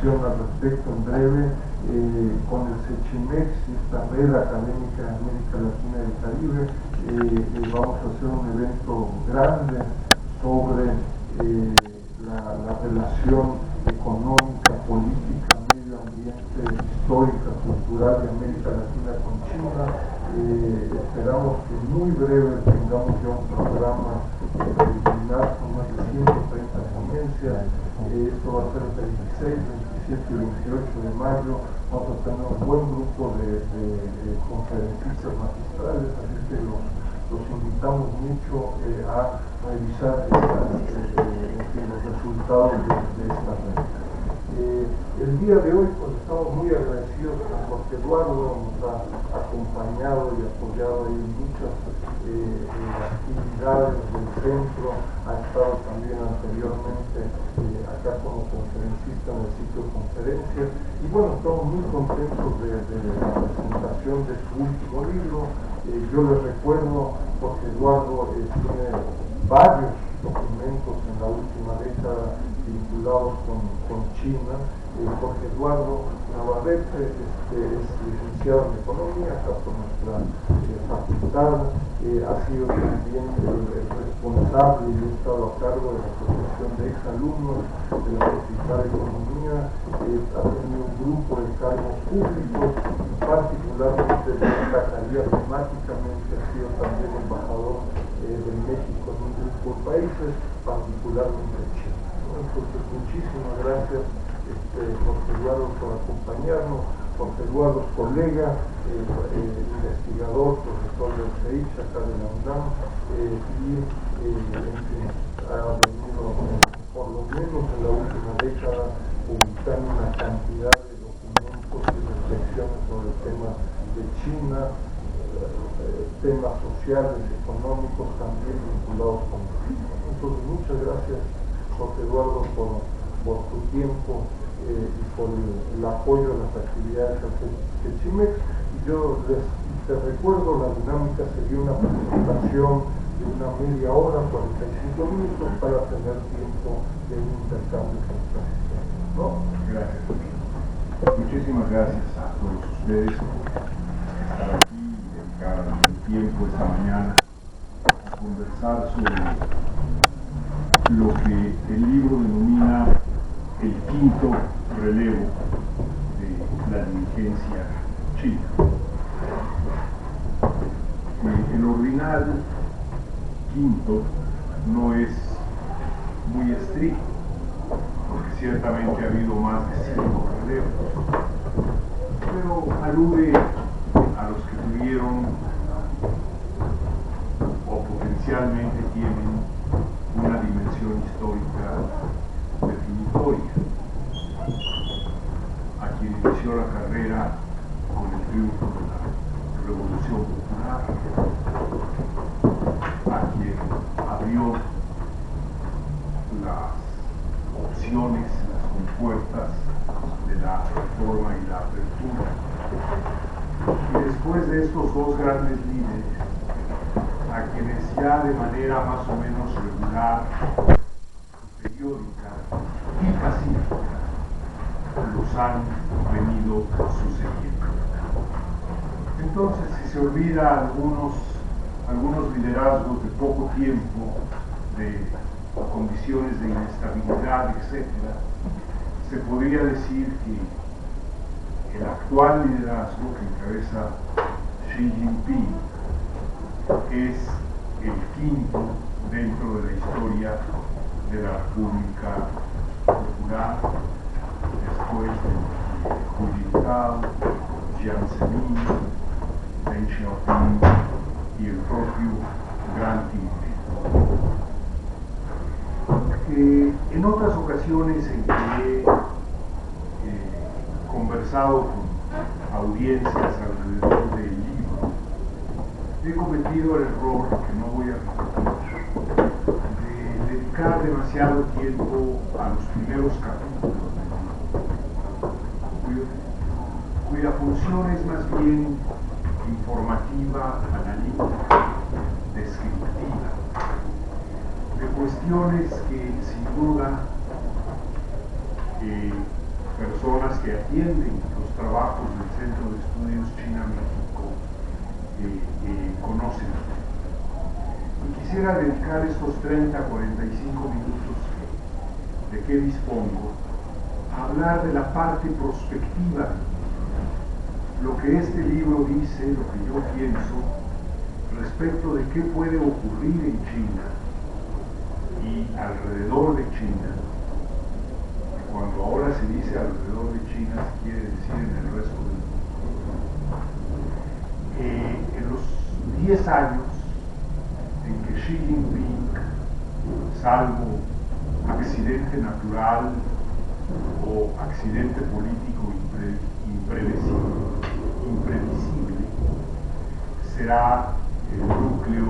información al respecto en breve. Con el CECHIMEX, esta red académica de América Latina y el Caribe, vamos a hacer un evento grande sobre la relación económica, política, medio ambiente, histórica, cultural de América Latina con China. Esperamos que muy breve tengamos ya un programa preliminar con más de 130 ponencias. Esto va a ser el 26, 27 y 28 de mayo. Vamos a tener un buen grupo de conferencistas magistrales, así que los invitamos mucho a revisar los resultados de esta red. El día de hoy pues, estamos muy agradecidos con Jorge Eduardo, nos ha acompañado y apoyado en muchas actividades del centro, ha estado también anteriormente acá como conferencista en el ciclo de conferencias, y bueno, estamos muy contentos de la presentación de su último libro. Yo les recuerdo, Jorge Eduardo tiene varios documentos en la última década vinculados con China. Jorge Eduardo Navarrete es licenciado en Economía acá por nuestra facultad, ha sido también el responsable y ha estado a cargo de la Asociación de Exalumnos de la Facultad de Economía, ha tenido un grupo de cargos públicos, particularmente de esta calidad temáticamente, ha sido también embajador de México en un grupo de países, particularmente China. Entonces, muchísimas gracias, Jorge Eduardo, por acompañarnos. Jorge Eduardo es colega, investigador, profesor del CEICH, acá de la UNAM, y en fin, ha venido, por lo menos en la última década, publicando una cantidad de documentos y reflexiones sobre temas de China, temas sociales, económicos, también vinculados con China. Entonces, muchas gracias, Jorge Eduardo, por tu tiempo y por el apoyo a las actividades del CECHIMEX. Y yo te recuerdo, la dinámica sería una presentación de una media hora, 45 minutos, para tener tiempo de un intercambio con transiciones, ¿no? Gracias. Muchísimas gracias a todos ustedes por estar aquí y dedicar el tiempo esta mañana a conversar sobre lo que el libro denomina el quinto relevo de la dirigencia china. El ordinal quinto no es muy estricto, porque ciertamente ha habido más de 5 relevos, pero alude a los que tuvieron o potencialmente tienen una dimensión histórica definitoria, a quien inició la carrera con el triunfo de la Revolución Popular, a quien abrió las opciones, las compuertas de la reforma y la apertura. Y después de estos dos grandes líderes, a quienes ya de manera más o menos regular, periódica y pacífica, los han venido sucediendo. Entonces, si se olvida algunos liderazgos de poco tiempo, de condiciones de inestabilidad, etc., se podría decir que el actual liderazgo que encabeza Xi Jinping es el quinto dentro de la historia de la República Popular, después de Hu Jintao, Jiang Zemin, Deng Xiaoping y el propio Gran Tigre. En otras ocasiones en que he conversado con audiencias alrededor del libro, he cometido el error, que no voy a repetir, de dedicar demasiado tiempo a los primeros capítulos del libro, cuya función es más bien informativa, analítica, descriptiva, de cuestiones que sin duda personas que atienden los trabajos del Centro de Estudios China-México conocen. Y quisiera dedicar estos 30 a 45 minutos de que dispongo a hablar de la parte prospectiva, lo que este libro dice, lo que yo pienso respecto de qué puede ocurrir en China y alrededor de China. Cuando ahora se dice alrededor de China, se quiere decir en el resto del mundo. En los 10 años en que Xi Jinping, salvo accidente natural o accidente político imprevisible, será el núcleo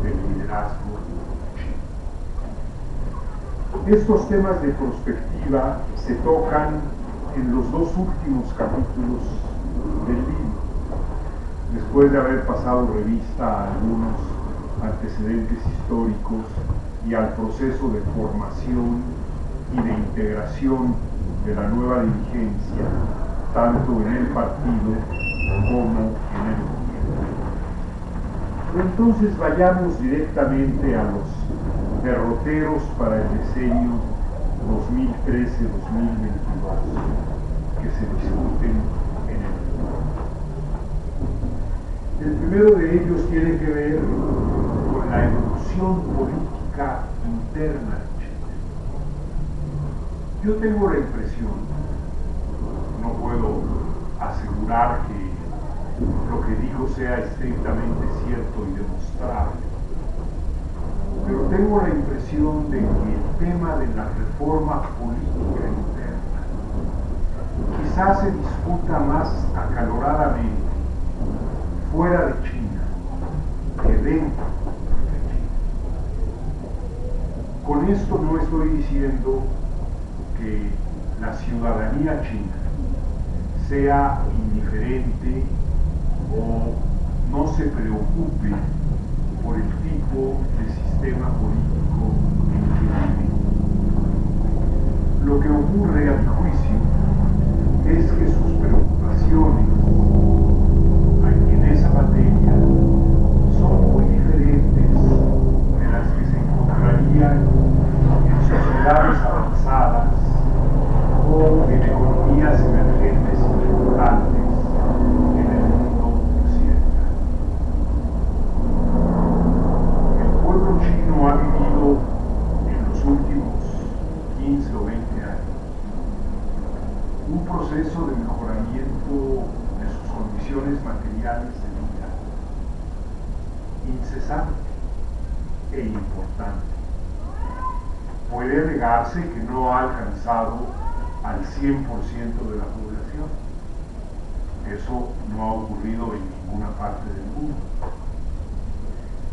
del liderazgo chino. Estos temas de perspectiva se tocan en los dos últimos capítulos del libro, después de haber pasado revista a algunos antecedentes históricos y al proceso de formación y de integración de la nueva dirigencia, tanto en el partido como en el gobierno. Entonces vayamos directamente a los derroteros para el decenio 2013-2022 que se discuten en el mundo. El primero de ellos tiene que ver con la evolución política interna de China. Yo tengo la impresión, no puedo asegurar que lo que digo sea estrictamente cierto y demostrable, pero tengo la impresión de que el tema de la reforma política interna quizás se discuta más acaloradamente fuera de China que dentro de China. Con esto no estoy diciendo que la ciudadanía china sea indiferente o no se preocupe por el tipo de sistema político en que vive. Lo que ocurre, a mi juicio, es que sus preocupaciones en esa materia son muy diferentes de las que se encontrarían en sociedades avanzadas o en economías emergentes importantes en el mundo occidental. El pueblo chino ha vivido en los últimos 15 o 20 años un proceso de mejoramiento de sus condiciones materiales de vida incesante e importante. Puede negarse que no ha alcanzado al 100% de la población. Eso no ha ocurrido en ninguna parte del mundo.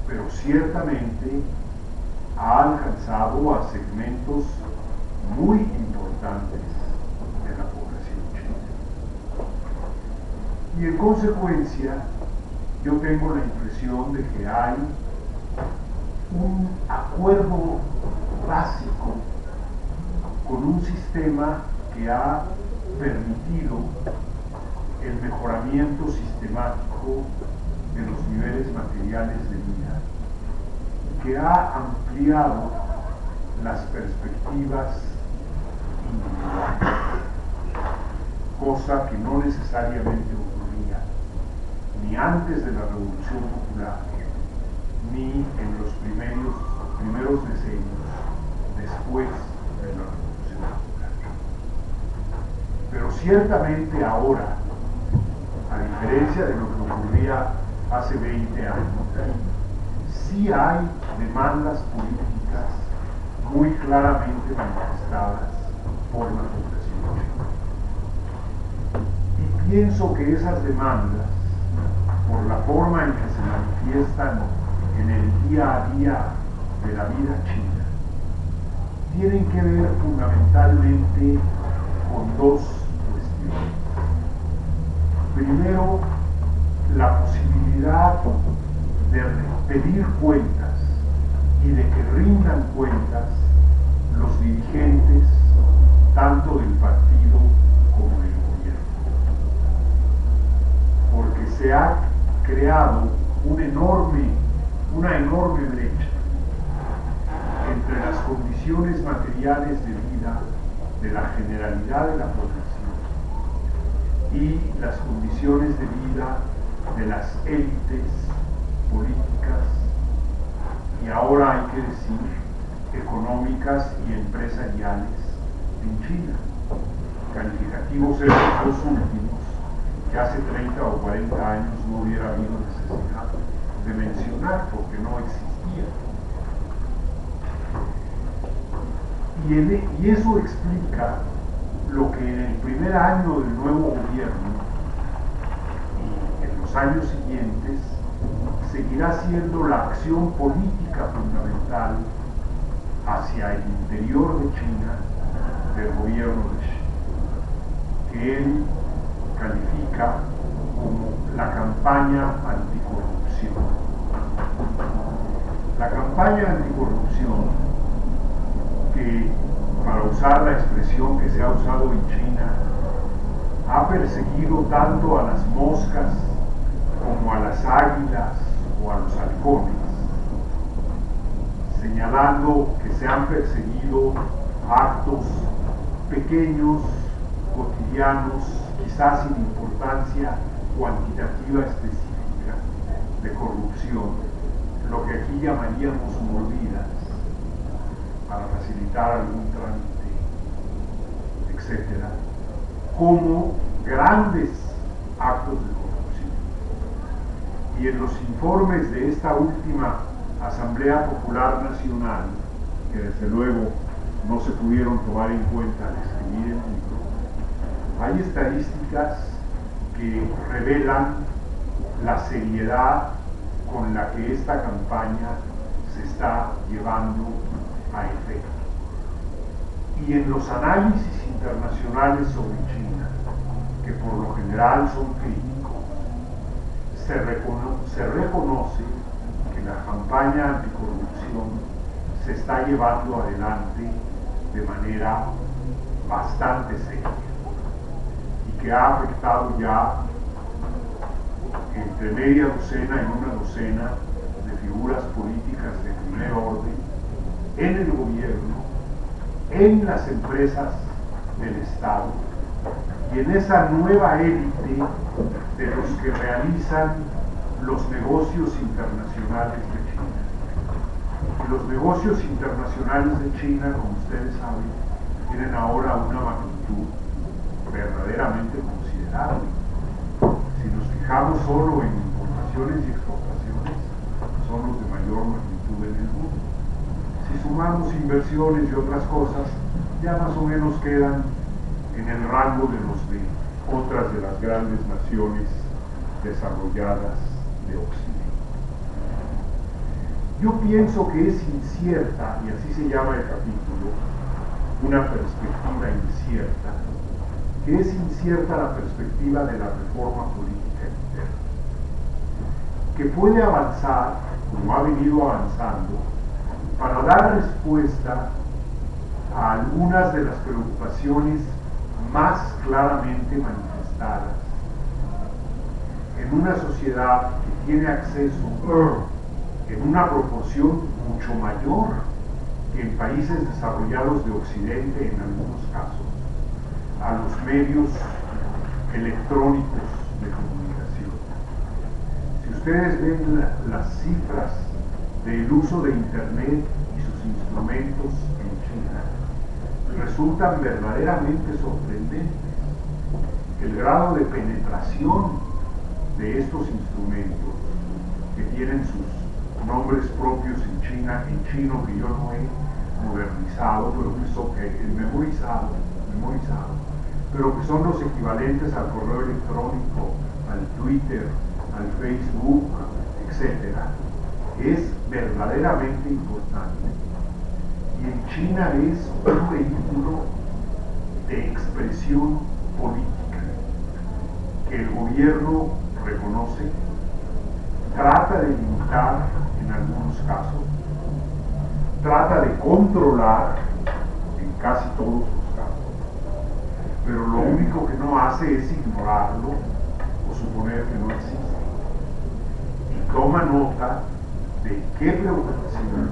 Pero ciertamente ha alcanzado a segmentos muy importantes de la población china. Y en consecuencia, yo tengo la impresión de que hay un acuerdo básico con un sistema que ha permitido el mejoramiento sistemático de los niveles materiales de vida, que ha ampliado las perspectivas individuales, cosa que no necesariamente ocurría ni antes de la Revolución Popular, ni en los primeros decenios después de la Revolución Popular. Pero ciertamente ahora, a diferencia de lo que ocurría hace 20 años, sí hay demandas políticas muy claramente manifestadas por la población china. Y pienso que esas demandas, por la forma en que se manifiestan en el día a día de la vida china, tienen que ver fundamentalmente con dos cuestiones. Primero, la posibilidad de pedir cuentas y de que rindan cuentas los dirigentes tanto del partido una enorme brecha entre las condiciones materiales de vida de la generalidad de la población y las condiciones de vida de las élites políticas y ahora hay que decir económicas y empresariales en China. Calificativos esos dos últimos que hace 30 o 40 años no hubiera habido necesidad de mencionar porque no existían. Y eso explica lo que en el primer año del nuevo gobierno y en los años siguientes seguirá siendo la acción política fundamental hacia el interior de China del gobierno de Xi, que él califica como la campaña anticorrupción. La campaña anticorrupción, que para usar la expresión que se ha usado en China, ha perseguido tanto a las moscas como a las águilas o a los halcones, señalando que se han perseguido actos pequeños, cotidianos, quizás sin importancia cuantitativa específica de corrupción, lo que aquí llamaríamos mordidas, para facilitar algún trámite, etc., como grandes actos de corrupción. Y en los informes de esta última Asamblea Popular Nacional, que desde luego no se pudieron tomar en cuenta al escribir el libro, hay estadísticas que revelan la seriedad con la que esta campaña se está llevando a efecto. Y en los análisis internacionales sobre China, que por lo general son críticos, se reconoce que la campaña anticorrupción se está llevando adelante de manera bastante seria y que ha afectado ya entre media docena y una docena de figuras políticas de primer orden en el gobierno, en las empresas del Estado y en esa nueva élite de los que realizan los negocios internacionales de China. Y los negocios internacionales de China, como ustedes saben, tienen ahora una magnitud verdaderamente considerable. Si nos fijamos solo en importaciones y exportaciones, son los de mayor magnitud en el mundo. Si sumamos inversiones y otras cosas, ya más o menos quedan en el rango de los de otras de las grandes naciones desarrolladas de Occidente. Yo pienso que es incierta, y así se llama el capítulo, una perspectiva incierta, que es incierta la perspectiva de la reforma política interna, que puede avanzar, como ha venido avanzando, para dar respuesta a algunas de las preocupaciones más claramente manifestadas en una sociedad que tiene acceso en una proporción mucho mayor que en países desarrollados de Occidente en algunos casos a los medios electrónicos de comunicación. Si ustedes ven las cifras del uso de Internet y sus instrumentos en China, resultan verdaderamente sorprendentes. El grado de penetración de estos instrumentos, que tienen sus nombres propios en China, en chino, que yo no he modernizado, pero que son memorizado, pero que son los equivalentes al correo electrónico, al Twitter, al Facebook, etc., es verdaderamente importante. Y en China es un vehículo de expresión política que el gobierno reconoce, trata de limitar en algunos casos, trata de controlar en casi todos los casos, pero lo único que no hace es ignorarlo o suponer que no existe. toma nota de qué preocupaciones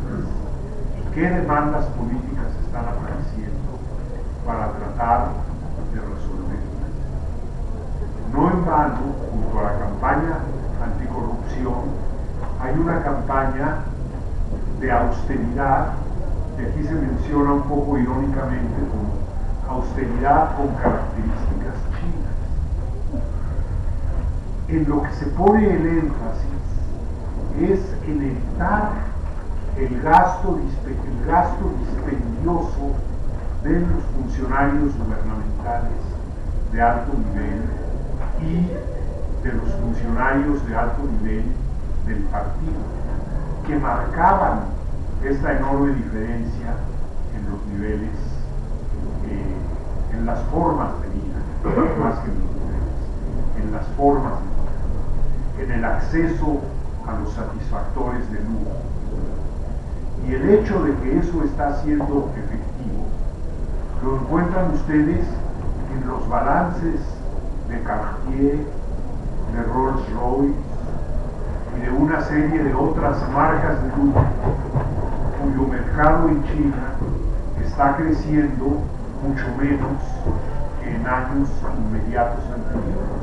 y qué demandas políticas están apareciendo para tratar de resolverlas. No en vano, junto a la campaña anticorrupción, hay una campaña de austeridad, que aquí se menciona un poco irónicamente como austeridad con características chinas. En lo que se pone el énfasis es en evitar el gasto dispendioso de los funcionarios gubernamentales de alto nivel y de los funcionarios de alto nivel del partido, que marcaban esta enorme diferencia en los niveles, en las formas de vida, más que en los niveles, en las formas de vida, en el acceso a los satisfactores de lujo. Y el hecho de que eso está siendo efectivo lo encuentran ustedes en los balances de Cartier, de Rolls-Royce y de una serie de otras marcas de lujo cuyo mercado en China está creciendo mucho menos que en años inmediatos anteriores.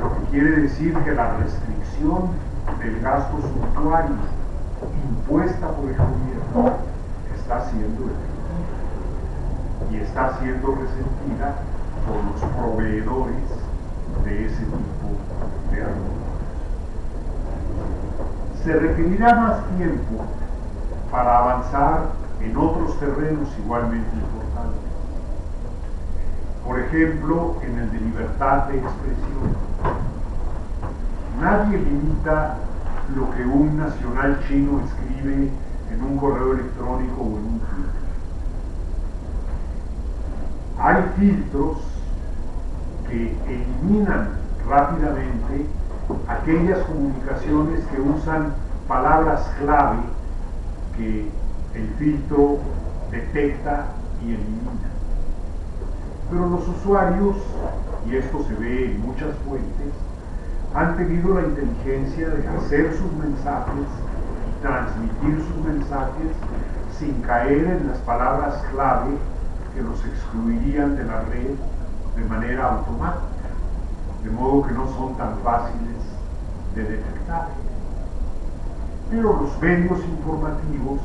Lo que quiere decir que la restricción del gasto suntuario impuesta por el gobierno está siendo efectiva y está siendo resentida por los proveedores de ese tipo de artículos. Se requerirá más tiempo para avanzar en otros terrenos igualmente importantes. Por ejemplo, en el de libertad de expresión. Nadie limita lo que un nacional chino escribe en un correo electrónico o en un Twitter. Hay filtros que eliminan rápidamente aquellas comunicaciones que usan palabras clave que el filtro detecta y elimina. Pero los usuarios, y esto se ve en muchas fuentes, han tenido la inteligencia de hacer sus mensajes y transmitir sus mensajes sin caer en las palabras clave que los excluirían de la red de manera automática, de modo que no son tan fáciles de detectar. Pero los medios informativos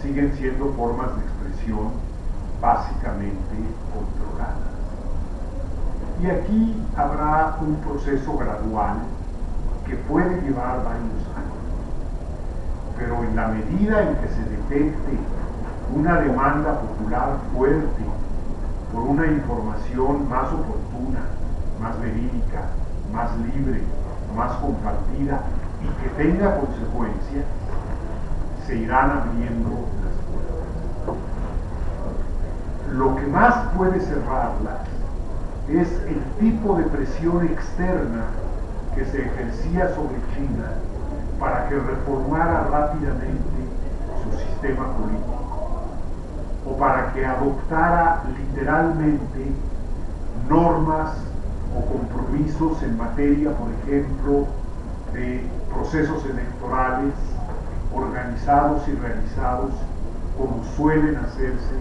siguen siendo formas de expresión básicamente controladas. Y aquí habrá un proceso gradual que puede llevar varios años. Pero en la medida en que se detecte una demanda popular fuerte por una información más oportuna, más verídica, más libre, más compartida y que tenga consecuencias, se irán abriendo las puertas. Lo que más puede cerrarlas es el tipo de presión externa que se ejercía sobre China para que reformara rápidamente su sistema político o para que adoptara literalmente normas o compromisos en materia, por ejemplo, de procesos electorales organizados y realizados como suelen hacerse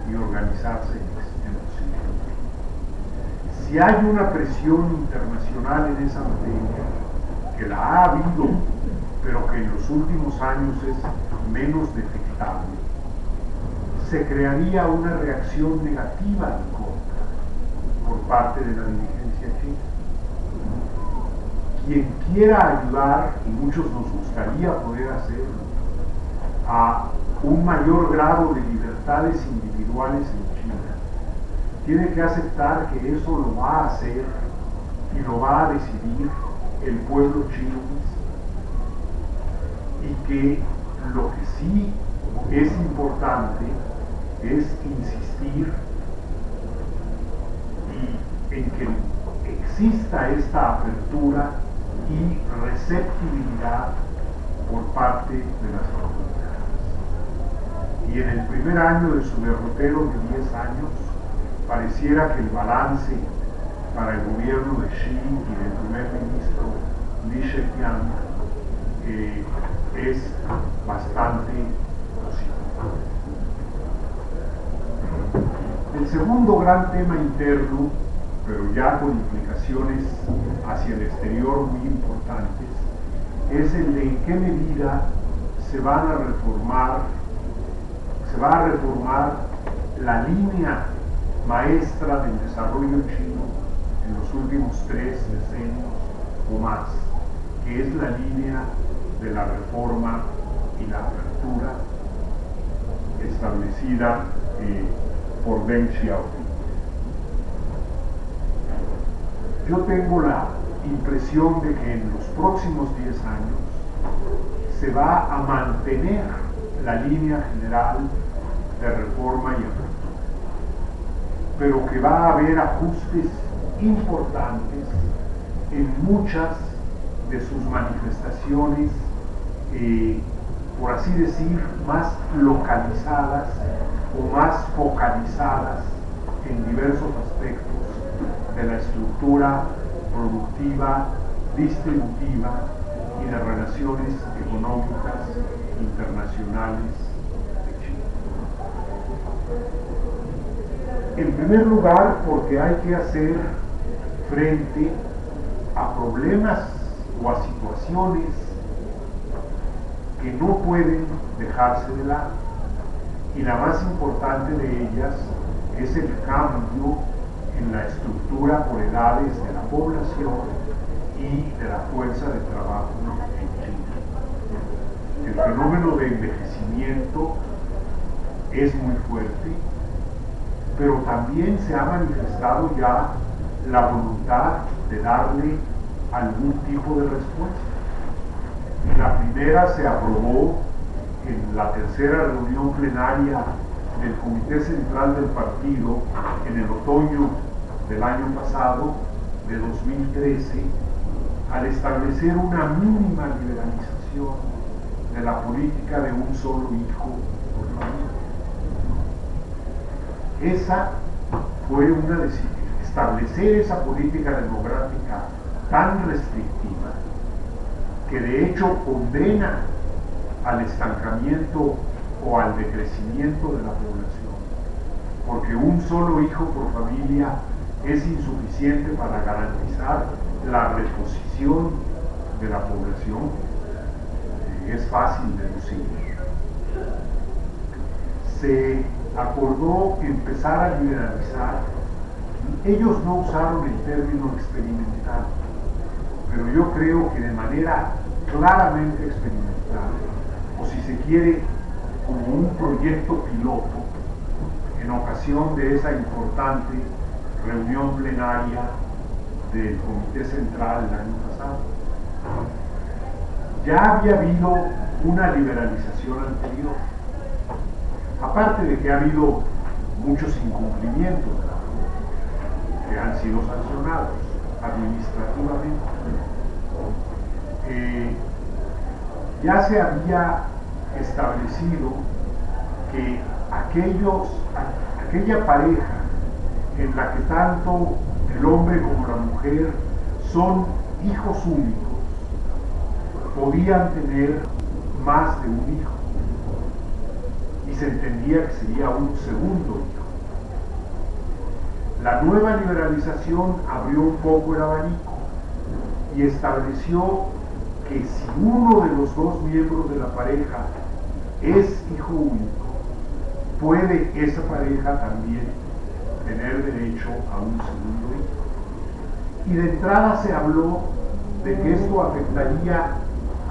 y organizarse en Occidente. Si hay una presión internacional en esa materia, que la ha habido, pero que en los últimos años es menos detectable, se crearía una reacción negativa en contra por parte de la dirigencia china. Quien quiera ayudar, y muchos nos gustaría poder hacerlo, a un mayor grado de libertades individuales en China, tiene que aceptar que eso lo va a hacer y lo va a decidir el pueblo chino mismo. Y que lo que sí es importante es insistir en que exista esta apertura y receptibilidad por parte de las autoridades. Y en el primer año de su derrotero de 10 años, pareciera que el balance para el gobierno de Xi y del primer ministro Li Keqiang es bastante posible. El segundo gran tema interno, pero ya con implicaciones hacia el exterior muy importantes, es el de en qué medida se va a reformar la línea maestra del desarrollo chino en los últimos 3 decenios o más, que es la línea de la reforma y la apertura establecida por Deng Xiaoping. Yo tengo la impresión de que en los próximos 10 años se va a mantener la línea general de reforma y apertura, pero que va a haber ajustes importantes en muchas de sus manifestaciones, por así decir, más localizadas o más focalizadas en diversos aspectos de la estructura productiva, distributiva y de relaciones económicas internacionales de China. En primer lugar, porque hay que hacer frente a problemas o a situaciones que no pueden dejarse de lado. Y la más importante de ellas es el cambio en la estructura por edades de la población y de la fuerza de trabajo en China. El fenómeno de envejecimiento es muy fuerte, pero también se ha manifestado ya la voluntad de darle algún tipo de respuesta. La primera se aprobó en la tercera reunión plenaria del Comité Central del Partido en el otoño del año pasado, de 2013, al establecer una mínima liberalización de la política de un solo hijo por familia. Esa fue una decisión. Establecer esa política demográfica tan restrictiva que de hecho condena al estancamiento o al decrecimiento de la población, porque un solo hijo por familia es insuficiente para garantizar la reposición de la población, es fácil deducir. Se acordó empezar a liberalizar. Ellos no usaron el término experimental, pero yo creo que de manera claramente experimental, o si se quiere, como un proyecto piloto, en ocasión de esa importante reunión plenaria del Comité Central el año pasado. Ya había habido una liberalización anterior, aparte de que ha habido muchos incumplimientos de la ley, que han sido sancionados administrativamente. Ya se había establecido que aquella pareja en la que tanto el hombre como la mujer son hijos únicos, podían tener más de un hijo, y se entendía que sería un segundo hijo. La nueva liberalización abrió un poco el abanico y estableció que si uno de los dos miembros de la pareja es hijo único, puede esa pareja también tener derecho a un segundo hijo. Y de entrada se habló de que esto afectaría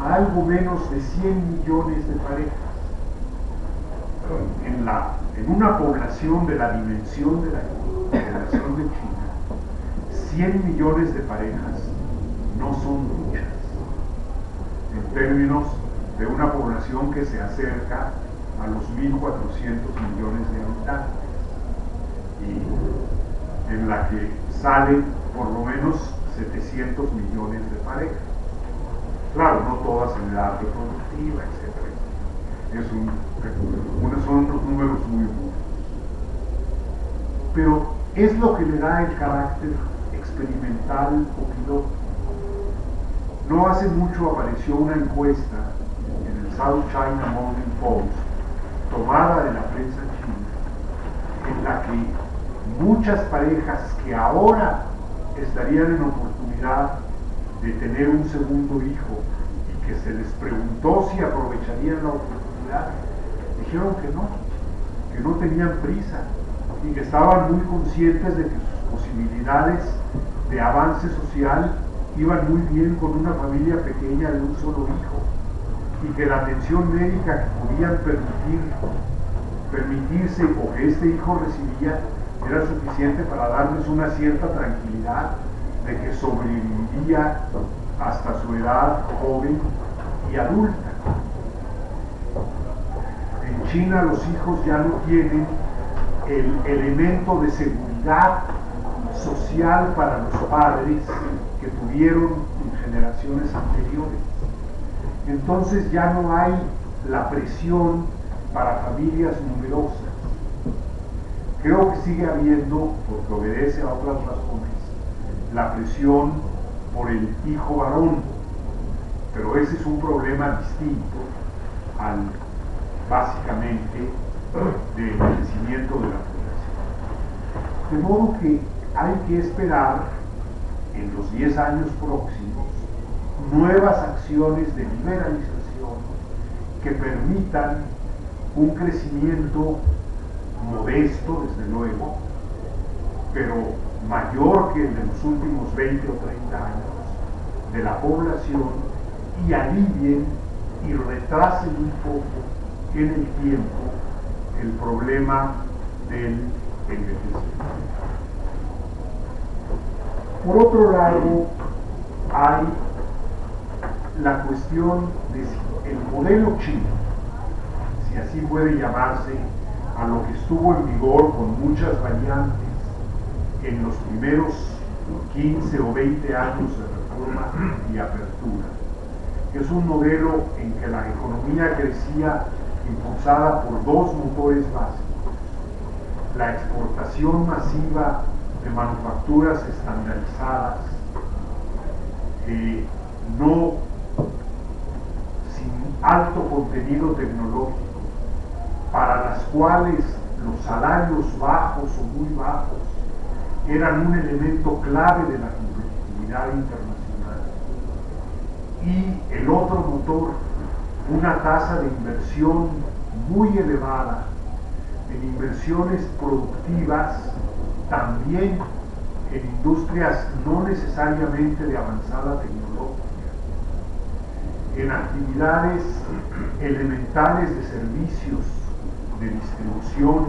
a algo menos de 100 millones de parejas. En una población de la dimensión de la población de China, 100 millones de parejas no son muchas, en términos de una población que se acerca a los 1.400 millones de habitantes, y en la que salen por lo menos 700 millones de parejas. Claro, no todas en edad reproductiva, etc. Son números muy buenos. Pero es lo que le da el carácter experimental o piloto. No hace mucho apareció una encuesta en el South China Morning Post, tomada de la prensa china, en la que muchas parejas que ahora estarían en oportunidad de tener un segundo hijo y que se les preguntó si aprovecharían la oportunidad, dijeron que no tenían prisa y que estaban muy conscientes de que sus posibilidades de avance social iban muy bien con una familia pequeña de un solo hijo y que la atención médica que podían permitirse o que este hijo recibía era suficiente para darles una cierta tranquilidad de que sobreviviría hasta su edad joven y adulta. En China los hijos ya no tienen el elemento de seguridad social para los padres que tuvieron en generaciones anteriores. Entonces ya no hay la presión para familias numerosas. Creo que sigue habiendo, porque obedece a otras razones, la presión por el hijo varón, pero ese es un problema distinto al, básicamente, del crecimiento de la población. De modo que hay que esperar en los 10 años próximos nuevas acciones de liberalización que permitan un crecimiento modesto, desde luego, pero mayor que el de los últimos 20 o 30 años de la población y alivien y retrasen un poco en el tiempo el problema del envejecimiento. Por otro lado, hay la cuestión de si el modelo chino, si así puede llamarse, a lo que estuvo en vigor con muchas variantes en los primeros 15 o 20 años de reforma y apertura. Es un modelo en que la economía crecía impulsada por dos motores básicos: la exportación masiva de manufacturas estandarizadas, no sin alto contenido tecnológico, para las cuales los salarios bajos o muy bajos eran un elemento clave de la competitividad internacional. Y el otro motor, una tasa de inversión muy elevada en inversiones productivas, también en industrias no necesariamente de avanzada tecnología, en actividades elementales de servicios de distribución,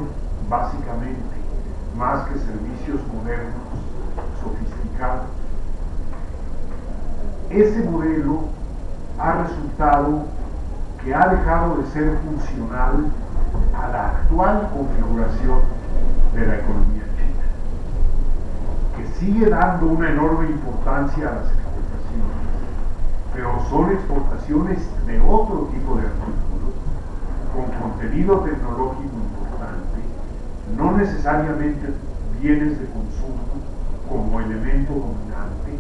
básicamente, más que servicios modernos, sofisticados. Ese modelo ha resultado que ha dejado de ser funcional a la actual configuración de la economía china, que sigue dando una enorme importancia a las exportaciones, pero son exportaciones de otro tipo de artículos, con contenido tecnológico importante, no necesariamente bienes de consumo como elemento dominante,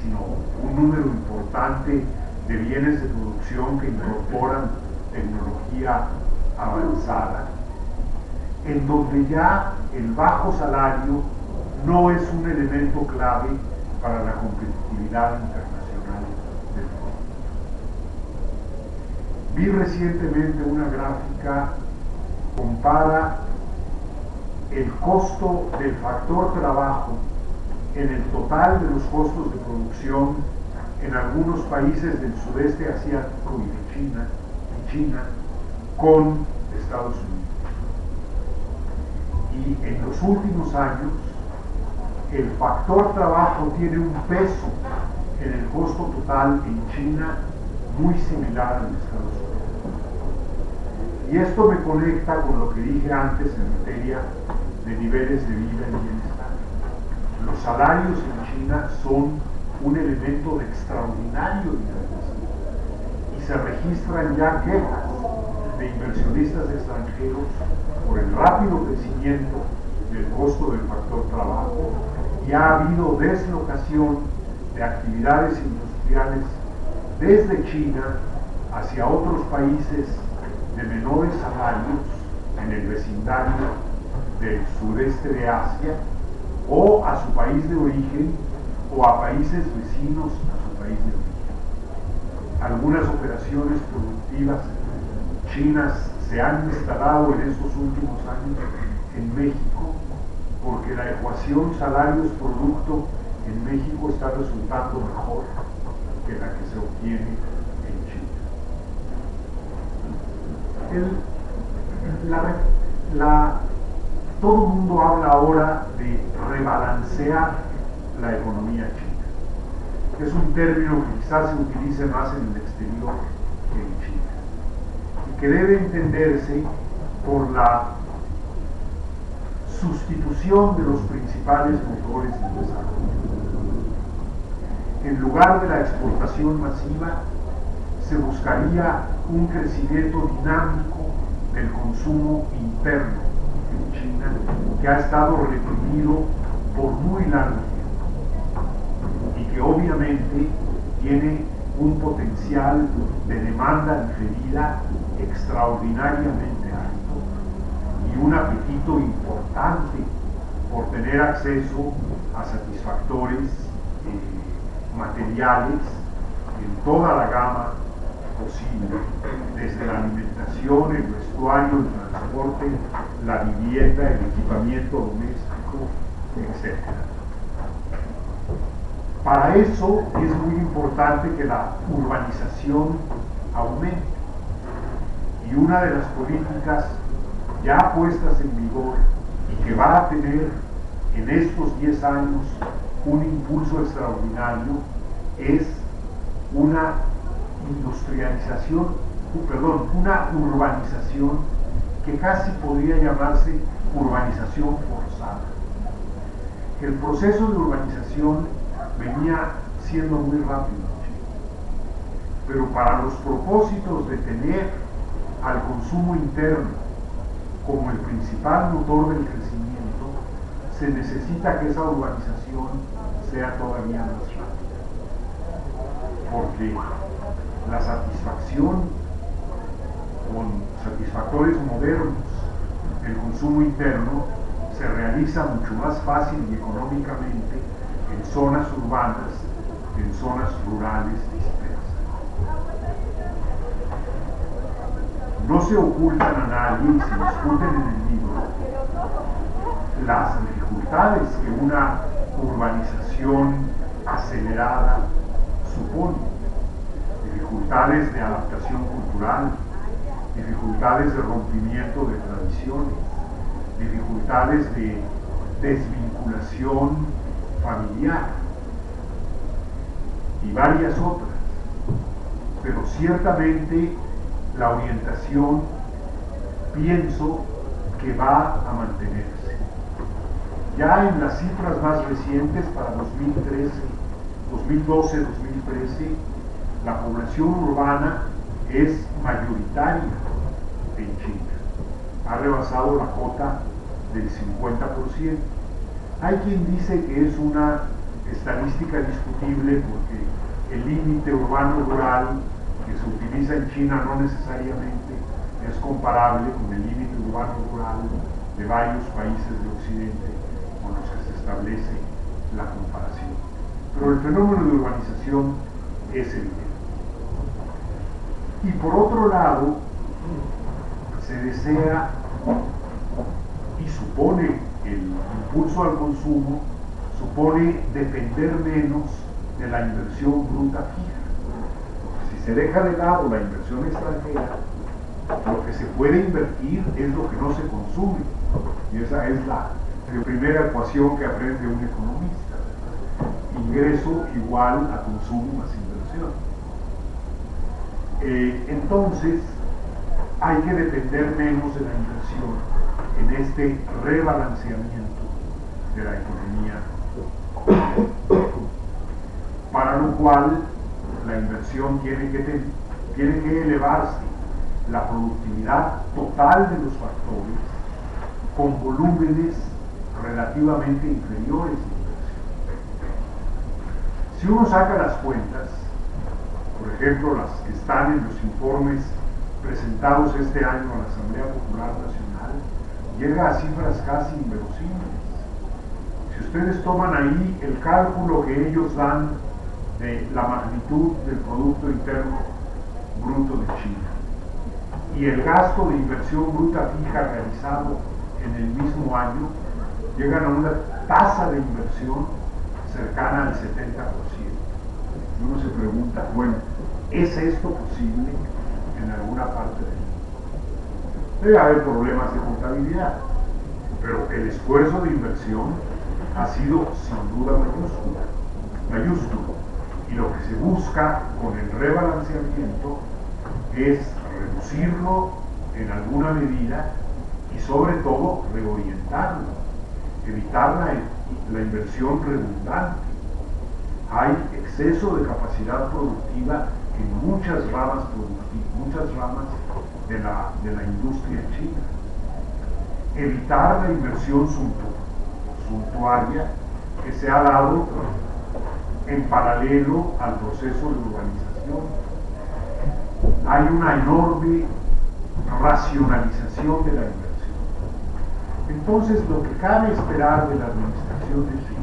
sino un número importante de bienes de producción que incorporan tecnología avanzada, en donde ya el bajo salario no es un elemento clave para la competitividad internacional del mundo. Vi recientemente una gráfica que compara el costo del factor trabajo en el total de los costos de producción en algunos países del sudeste asiático y de China con Estados Unidos. Y en los últimos años el factor trabajo tiene un peso en el costo total en China muy similar al de Estados Unidos. Y esto me conecta con lo que dije antes en materia de niveles de vida y bienestar. Los salarios en China son un elemento de extraordinario dinamismo y se registran ya quejas de inversionistas extranjeros por el rápido crecimiento del costo del factor trabajo, y ha habido deslocación de actividades industriales industriales desde China hacia otros países de menores salarios en el vecindario del sureste de Asia, o a su país de origen, o a países vecinos a su país de origen. Algunas operaciones productivas chinas se han instalado en estos últimos años en México, porque la ecuación salarios-producto en México está resultando mejor que la que se obtiene en China. Todo el mundo habla ahora de rebalancear la economía china. Es un término que quizás se utilice más en el exterior que en China, y que debe entenderse por la sustitución de los principales motores de desarrollo. En lugar de la exportación masiva, se buscaría un crecimiento dinámico del consumo interno en China, que ha estado reprimido por muy largo tiempo y que obviamente tiene un potencial de demanda diferida extraordinariamente alto y un apetito importante por tener acceso a satisfactores materiales en toda la gama posible, desde la alimentación, el vestuario, el transporte, la vivienda, el equipamiento doméstico, etc. Para eso es muy importante que la urbanización aumente, y una de las políticas ya puestas en vigor y que va a tener en estos 10 años un impulso extraordinario es una una urbanización que casi podría llamarse urbanización forzada. El proceso de urbanización venía siendo muy rápido, pero para los propósitos de tener al consumo interno como el principal motor del crecimiento, se necesita que esa urbanización sea todavía más rápida, porque la satisfacción con satisfactores modernos del consumo interno se realiza mucho más fácil y económicamente en zonas urbanas que en zonas rurales dispersas. No se ocultan a nadie, y se discuten en el libro, las dificultades que una urbanización acelerada supone. Dificultades de adaptación cultural, dificultades de rompimiento de tradiciones, dificultades de desvinculación familiar y varias otras. Pero ciertamente la orientación pienso que va a mantenerse. Ya en las cifras más recientes para 2012-2013, la población urbana es mayoritaria en China. Ha rebasado la cota del 50%. Hay quien dice que es una estadística discutible porque el límite urbano-rural que se utiliza en China no necesariamente es comparable con el límite urbano-rural de varios países de Occidente con los que se establece la comparación. Pero el fenómeno de urbanización es evidente. Y por otro lado, se desea y supone el impulso al consumo, supone depender menos de la inversión bruta fija. Si se deja de lado la inversión extranjera, lo que se puede invertir es lo que no se consume. Y esa es la primera ecuación que aprende un economista. Ingreso igual a consumo más inversión. Entonces, hay que depender menos de la inversión en este rebalanceamiento de la economía, para lo cual la inversión tiene que elevarse la productividad total de los factores con volúmenes relativamente inferiores de inversión. Si uno saca las cuentas, ejemplo las que están en los informes presentados este año a la Asamblea Popular Nacional, llega a cifras casi inverosímiles. Si ustedes toman ahí el cálculo que ellos dan de la magnitud del Producto Interno Bruto de China y el gasto de inversión bruta fija realizado en el mismo año, llegan a una tasa de inversión cercana al 70%. Y uno se pregunta, bueno, ¿es esto posible en alguna parte del mundo? Debe haber problemas de contabilidad, pero el esfuerzo de inversión ha sido sin duda mayúsculo. Y lo que se busca con el rebalanciamiento es reducirlo en alguna medida y sobre todo reorientarlo, evitar la inversión redundante. Hay exceso de capacidad productiva en muchas ramas de la industria china. Evitar la inversión suntuaria que se ha dado en paralelo al proceso de urbanización. Hay una enorme racionalización de la inversión. Entonces, lo que cabe esperar de la administración de Xi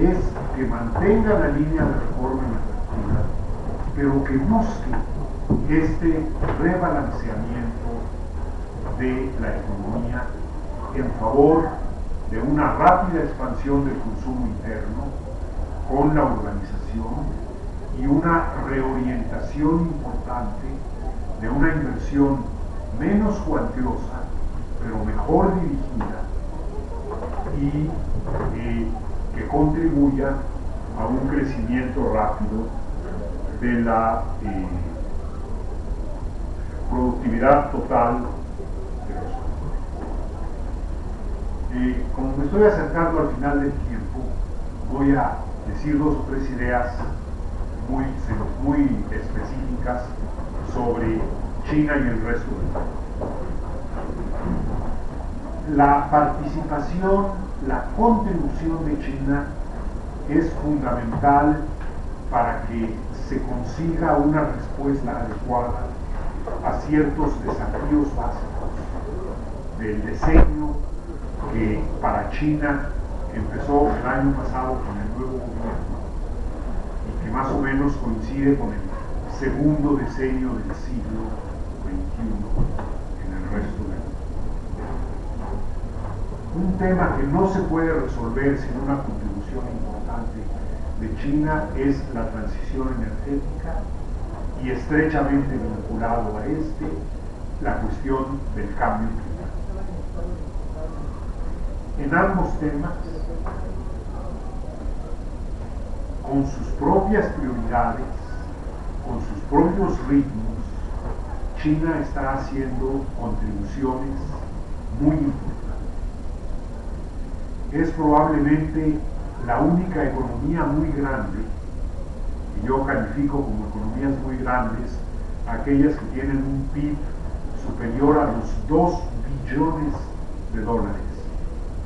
es que mantenga la línea de reforma y apertura, pero que busque este rebalanceamiento de la economía en favor de una rápida expansión del consumo interno con la urbanización y una reorientación importante de una inversión menos cuantiosa, pero mejor dirigida y que contribuya a un crecimiento rápido de la productividad total de los sectores. Como me estoy acercando al final del tiempo, voy a decir 2 o 3 ideas muy específicas sobre China y el resto del mundo. La participación, la contribución de China es fundamental para que se consiga una respuesta adecuada a ciertos desafíos básicos del diseño que para China empezó el año pasado con el nuevo gobierno y que más o menos coincide con el segundo diseño del siglo XXI en el resto del mundo. Un tema que no se puede resolver sin una contribución importante de China es la transición energética y estrechamente vinculado a la cuestión del cambio climático. En ambos temas, con sus propias prioridades, con sus propios ritmos, China está haciendo contribuciones muy importantes. Es probablemente la única economía muy grande, y yo califico como economías muy grandes aquellas que tienen un PIB superior a los 2 billones de dólares.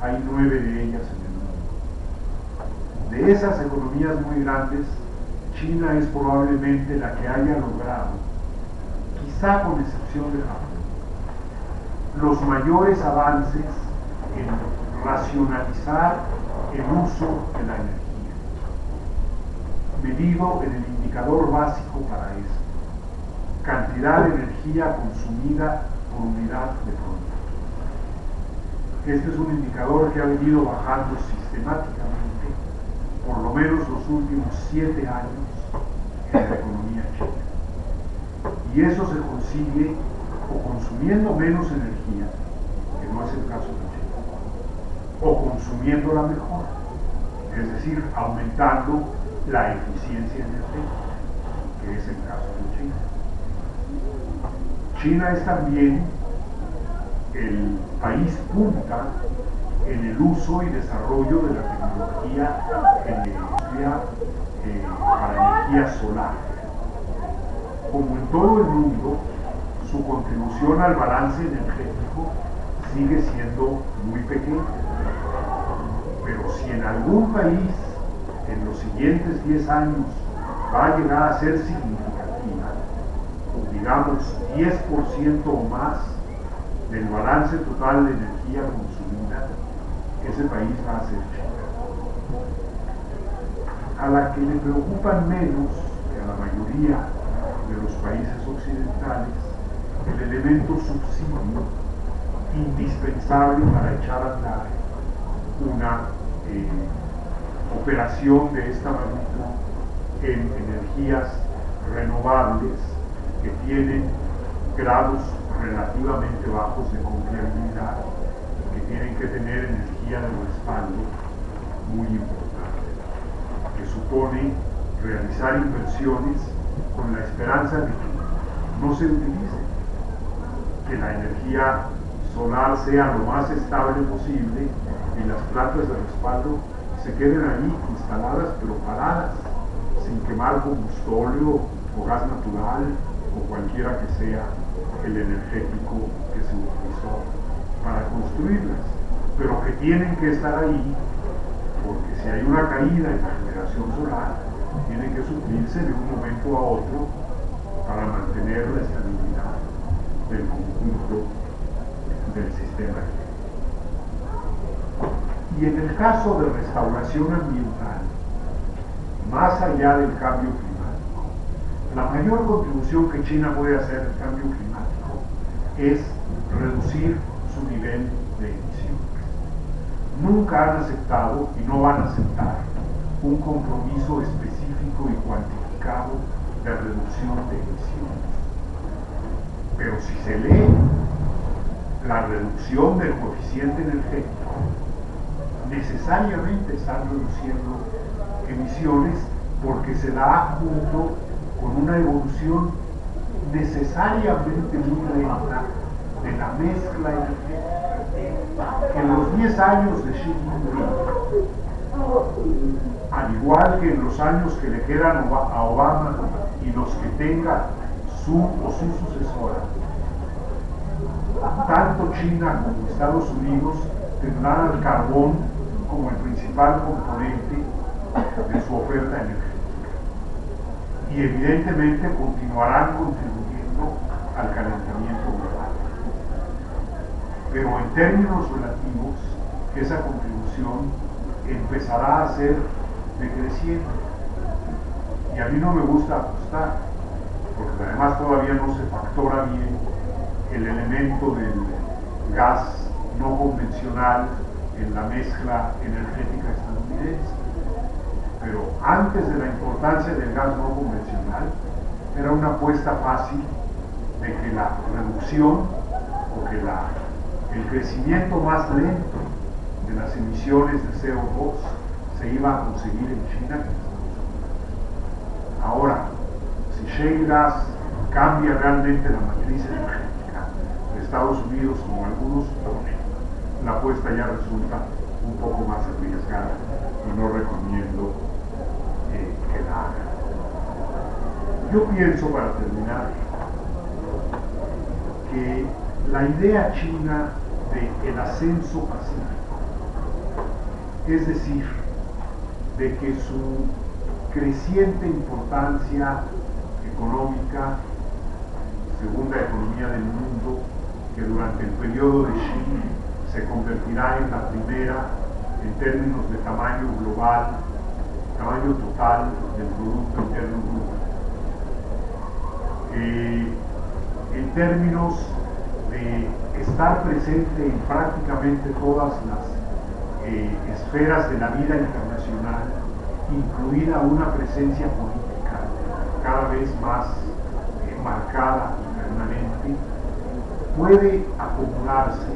Hay 9 de ellas en el mundo. De esas economías muy grandes, China es probablemente la que haya logrado, quizá con excepción de Japón, los mayores avances en racionalizar el uso de la energía, medido en el indicador básico para esto: cantidad de energía consumida por unidad de producto. Este es un indicador que ha venido bajando sistemáticamente por lo menos los últimos 7 años en la economía china. Y eso se consigue o consumiendo menos energía, que no es el caso de China, o consumiéndola mejor, es decir, aumentando la eficiencia energética, que es el caso de China. China es también el país punta en el uso y desarrollo de la tecnología para energía solar. Como en todo el mundo, su contribución al balance energético sigue siendo muy pequeña. Pero si en algún país en los siguientes 10 años va a llegar a ser significativa, digamos 10% o más del balance total de energía consumida, ese país va a ser China. A la que le preocupan menos que a la mayoría de los países occidentales el elemento subsidio indispensable para echar a andar una operación de esta magnitud en energías renovables que tienen grados relativamente bajos de confiabilidad y que tienen que tener energía de respaldo muy importante, que supone realizar inversiones con la esperanza de que no se utilice, que la energía solar sea lo más estable posible y las plantas de respaldo se queden ahí instaladas pero paradas, sin quemar combustóleo o gas natural o cualquiera que sea el energético que se utilizó para construirlas, pero que tienen que estar ahí porque si hay una caída en la generación solar, tiene que suplirse de un momento a otro para mantener la estabilidad del conjunto del sistema eléctrico. Y en el caso de restauración ambiental, más allá del cambio climático, la mayor contribución que China puede hacer al cambio climático es reducir su nivel de emisiones. Nunca han aceptado y no van a aceptar un compromiso específico y cuantificado de reducción de emisiones. Pero si se lee la reducción del coeficiente energético, necesariamente están reduciendo emisiones porque se da junto con una evolución necesariamente muy lenta de la mezcla energética. En los 10 años de Xi Jinping, al igual que en los años que le quedan a Obama y los que tenga su o su sucesora, tanto China como Estados Unidos tendrán al carbón como el principal componente de su oferta energética y evidentemente continuarán contribuyendo al calentamiento global. Pero en términos relativos, esa contribución empezará a ser decreciente. Y a mí no me gusta apostar, porque además todavía no se factora bien el elemento del gas no convencional en la mezcla energética estadounidense. Pero antes de la importancia del gas no convencional, era una apuesta fácil de que la reducción o que el crecimiento más lento de las emisiones de CO2 se iba a conseguir en China que en Estados Unidos. Ahora, si shale gas cambia realmente la matriz energética de Estados Unidos, como algunos suponen, la apuesta ya resulta un poco más arriesgada y no recomiendo que la haga. Yo pienso, para terminar, que la idea china de el ascenso pacífico, es decir, de que su creciente importancia económica, segunda economía del mundo, que durante el periodo de Xi se convertirá en la primera en términos de tamaño global, tamaño total del Producto Interno Bruto, en términos de estar presente en prácticamente todas las esferas de la vida internacional, incluida una presencia política cada vez más marcada y permanente, puede acomodarse,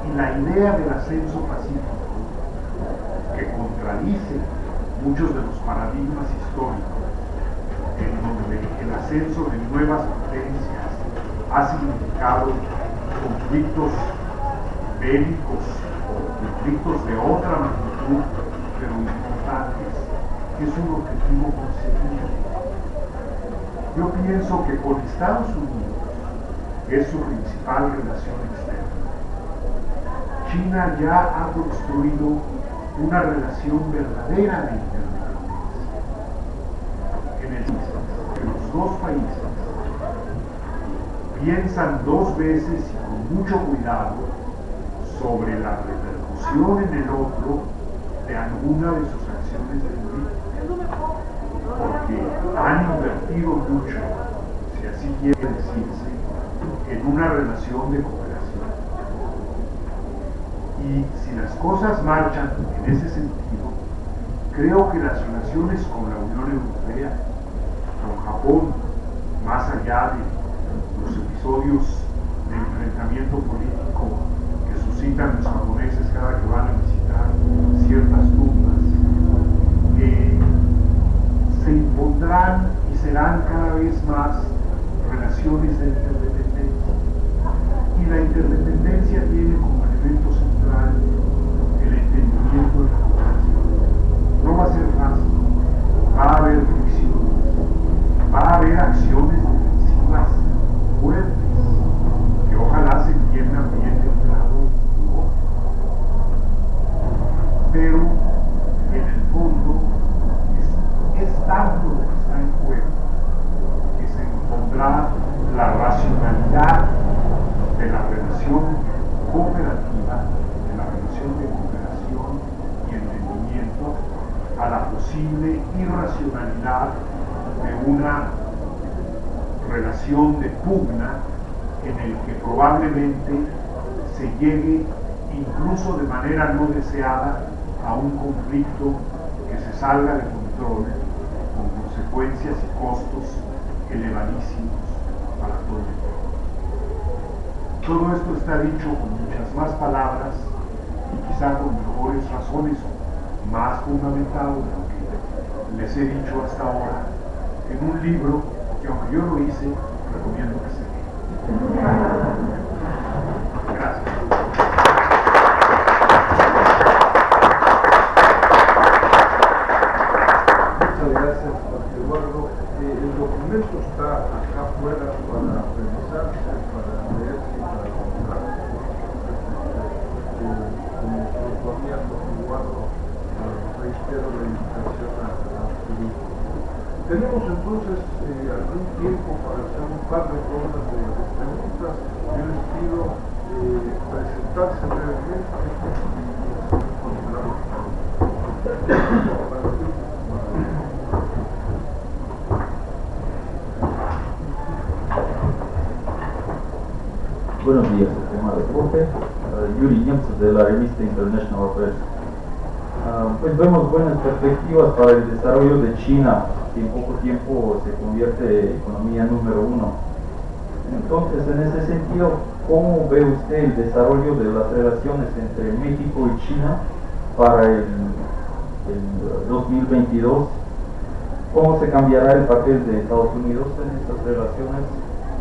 y la idea del ascenso pacífico, que contradice muchos de los paradigmas históricos, en donde el ascenso de nuevas potencias ha significado conflictos bélicos o conflictos de otra magnitud, pero importantes, es un objetivo conseguido. Yo pienso que con Estados Unidos, que es su principal relación externa, China ya ha construido una relación verdadera de interdependencia. el que los dos países piensan dos veces y con mucho cuidado sobre la repercusión en el otro de alguna de sus acciones de política, porque han invertido mucho, si así quiere decirse, en una relación de cooperación. Y si las cosas marchan en ese sentido, creo que las relaciones con la Unión Europea, con Japón, más allá de los episodios de enfrentamiento político que suscitan los japoneses cada que van a visitar ciertas tumbas, se impondrán y serán cada vez más relaciones de interdependencia. Y la interdependencia tiene como elemento central el entendimiento de la cooperación. No va a ser fácil, va a haber fricciones, va a haber acciones defensivas fuertes, que ojalá se entiendan bien de un lado u otro. Pero en el fondo es tanto lo que está en juego que se impondrá la racionalidad de la relación cooperativa, de la relación de cooperación y entendimiento, a la posible irracionalidad de una relación de pugna en el que probablemente se llegue incluso de manera no deseada a un conflicto que se salga de control con consecuencias y costos elevadísimos para todo el mundo. Todo esto está dicho con muchas más palabras y quizá con mejores razones, más fundamentado de lo que les he dicho hasta ahora, en un libro que, aunque yo lo hice, recomiendo que se lea. Gracias. Muchas gracias, Jorge Eduardo. El documento está acá afuera para revisarse, para leerse y para comprar. Como proponía Jorge Eduardo, reitero la invitación a adquirir. Tenemos entonces algún tiempo para hacer un par de rondas de preguntas. Yo les pido presentarse brevemente y continuamos. Buenos días, estimado profe. Yuri Nemtsov de la revista International Affairs. Pues vemos buenas perspectivas para el desarrollo de China, que en poco tiempo se convierte en economía número 1. Entonces, en ese sentido, ¿cómo ve usted el desarrollo de las relaciones entre México y China para el 2022? ¿Cómo se cambiará el papel de Estados Unidos en estas relaciones?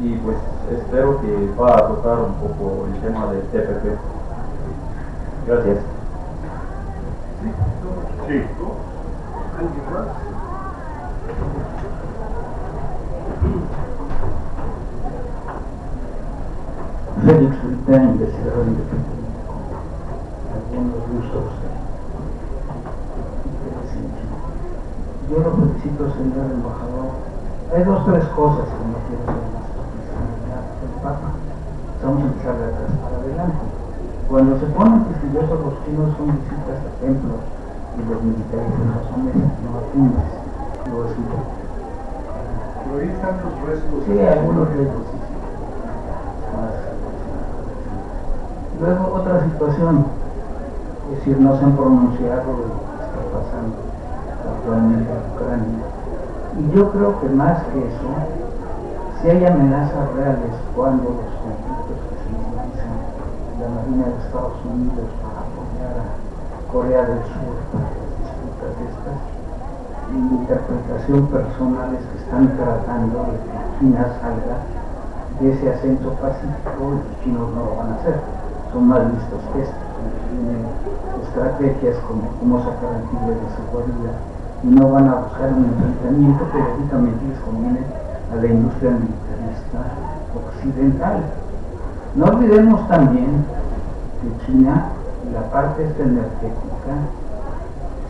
Y pues espero que va a tocar un poco el tema del TPP. Gracias. Sí. ¿Alguien más? Félix Ultea, investigador independiente, con algunos usos interesantes. Yo lo felicito, señor embajador. Hay dos o tres cosas que no quiero ser más profesionalidad del Papa. Vamos a empezar de atrás para adelante. Cuando se ponen quisquillosos los chinos son visitas a templos y los militares no son no atunes. Lo es un poco. Pero ahí están los restos. Sí, algunos restos, sí. Luego otra situación, es decir, no se han pronunciado de lo que está pasando actualmente en Ucrania. Y yo creo que más que eso, si hay amenazas reales cuando los conflictos que se utilizan la Marina de Estados Unidos para apoyar a Corea del Sur para las disputas estas, y interpretación personales que están tratando de que China salga de ese ascenso pacífico, y los chinos no lo van a hacer. Son más listos que estos, tienen estrategias como cómo sacar al tigre de su guarida y no van a buscar un enfrentamiento que lógicamente les conviene a la industria militarista occidental. No olvidemos también que China, la parte esta energética,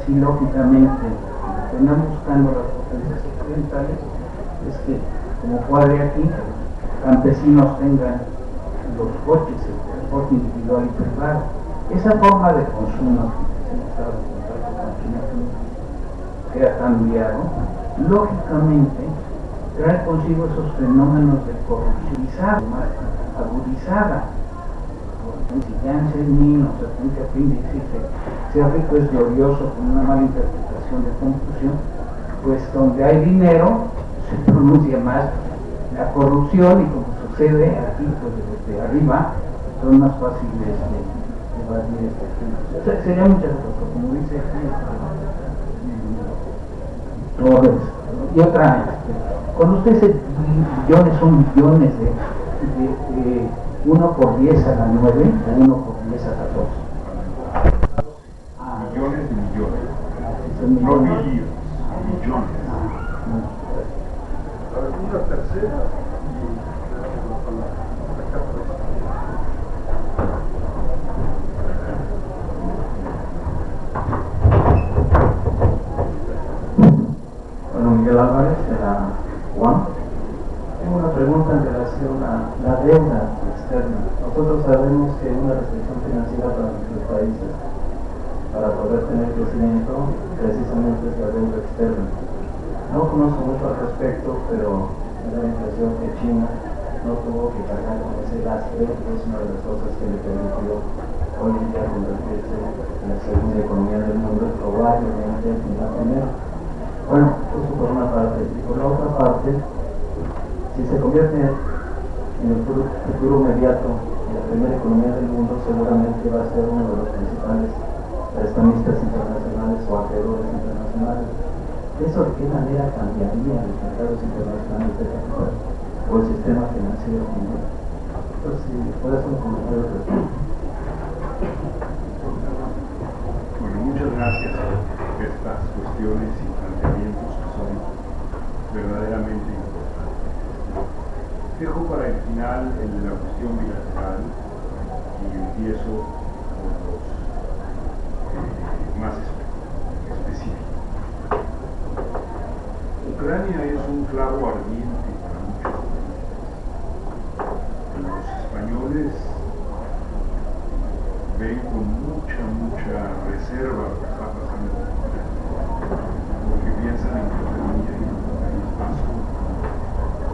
sí lógicamente que andan buscando las potencias occidentales es que, como cuadre aquí, campesinos tengan los coches, el transporte individual y privado. Esa forma de consumo que se ha estado en contacto con China, que ha cambiado, lógicamente trae consigo esos fenómenos de corrupción más agudizada. Si Jiang Zemin o Deng Xiaoping dice que ser rico es glorioso con una mala interpretación de Confucio, pues donde hay dinero se pronuncia más la corrupción, y como sucede aquí, pues desde arriba son más fáciles de evadir este. Sería muchas cosas, como dice aquí Torres. Y otra, cuando usted dice billones, son billones de 1 por 10 a la 9 o 1 por 10 a la 12. Millones de millones. No Millones. billones, millones. Una tercera y la palabra. Bueno, Miguel Álvarez, de la UAM. Tengo una pregunta en relación a la deuda externa. Nosotros sabemos que una restricción financiera para nuestros países, para poder tener crecimiento, precisamente es la deuda externa. No conozco mucho al respecto, pero me da la impresión que China no tuvo que cargar con ese lastre, es una de las cosas que le permitió hoy en día convertirse en la segunda economía del mundo, probablemente en la primera. Bueno, eso por una parte. Y por la otra parte, si se convierte en el futuro inmediato en la primera economía del mundo, seguramente va a ser uno de los principales prestamistas internacionales o acreedores internacionales. ¿Eso de qué manera cambiaría los mercados internacionales de capital o el sistema financiero mundial? Entonces, si puede hacer un comentario al respecto. Bueno, muchas gracias por estas cuestiones y planteamientos que son verdaderamente importantes. Dejo para el final el de la cuestión bilateral y empiezo con los más específicos. Ucrania es un clavo ardiente para muchos países. Los españoles ven con mucha reserva lo que está pasando en Ucrania, porque piensan en Cataluña y en el País Vasco,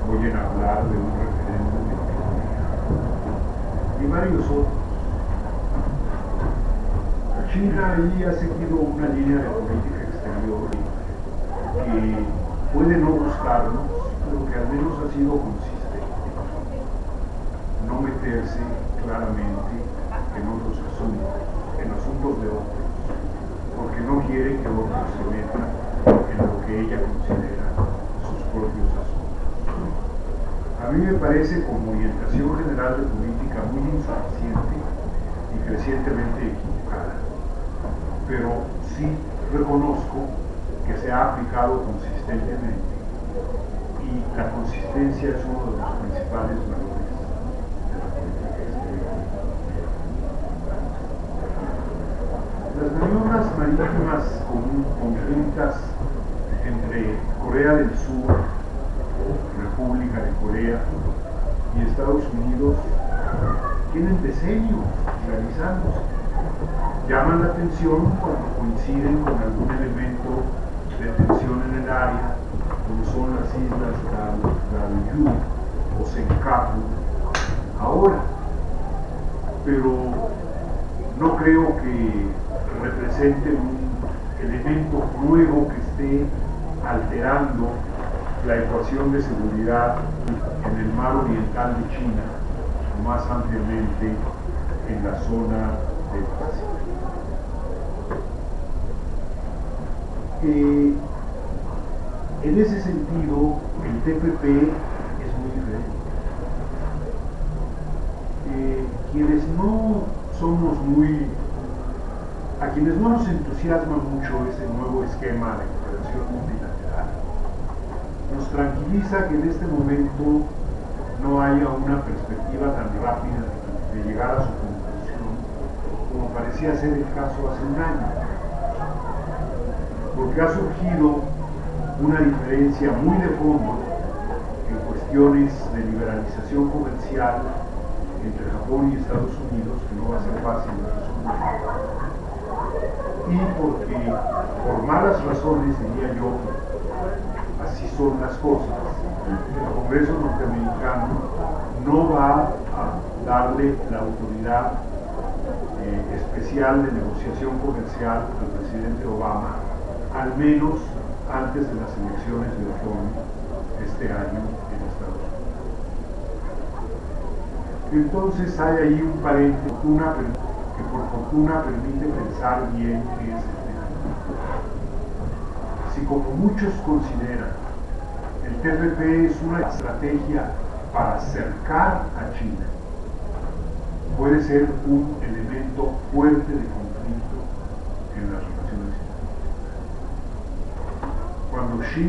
oyen hablar de un referéndum en Cataluña y varios otros. China ahí ha seguido una línea de política exterior que puede no gustarnos, pero que al menos ha sido consistente. No meterse claramente en otros asuntos, en asuntos de otros, porque no quiere que otros se metan en lo que ella considera sus propios asuntos. A mí me parece como orientación general de política muy insuficiente y crecientemente equivocada, pero sí reconozco que se ha aplicado consistentemente y la consistencia es uno de los principales valores de la política exterior. Las maniobras marítimas conjuntas entre Corea del Sur, República de Corea y Estados Unidos tienen decenios realizándose. Llaman la atención cuando coinciden con algún elemento de tensión en el área, como son las islas Ryukyu o Senkaku ahora, pero no creo que representen un elemento nuevo que esté alterando la ecuación de seguridad en el mar oriental de China o más ampliamente en la zona del Pacífico. En ese sentido, el TPP es muy diferente. Quienes no somos a quienes no nos entusiasma mucho ese nuevo esquema de cooperación multilateral, nos tranquiliza que en este momento no haya una perspectiva tan rápida de llegar a su conclusión como parecía ser el caso hace un año. porque ha surgido una diferencia muy de fondo en cuestiones de liberalización comercial entre Japón y Estados Unidos, que no va a ser fácil de resolver, y porque por malas razones, diría yo, así son las cosas, el Congreso norteamericano no va a darle la autoridad especial de negociación comercial al presidente Obama, al menos antes de las elecciones de otoño este año en Estados Unidos. Entonces hay ahí un paréntesis que por fortuna permite pensar bien qué es el TPP. Si como muchos consideran el TPP es una estrategia para acercar a China, puede ser un elemento fuerte de conflicto en las relaciones internacionales. Cuando Xi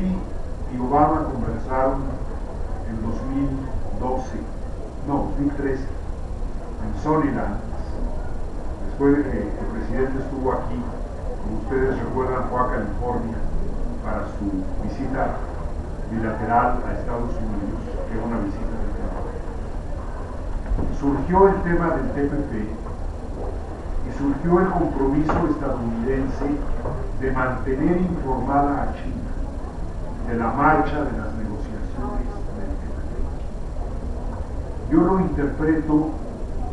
y Obama conversaron en 2013, en Sunnyland, después de que el presidente estuvo aquí, como ustedes recuerdan, fue a California para su visita bilateral a Estados Unidos, que era una visita de trabajo. Surgió el tema del TPP y surgió el compromiso estadounidense de mantener informada a China de la marcha de las negociaciones del TPP. Yo lo interpreto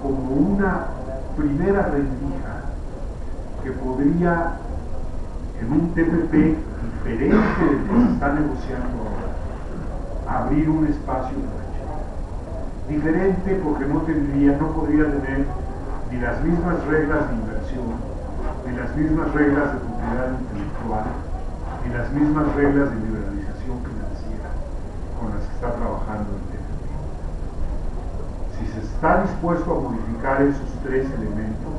como una primera rendija que podría, en un TPP diferente del que se está negociando ahora, abrir un espacio para China. Diferente porque no podría tener ni las mismas reglas de inversión, ni las mismas reglas de propiedad intelectual, ni las mismas reglas de liberalización financiera con las que está trabajando el TPP. Si se está dispuesto a modificar esos tres elementos,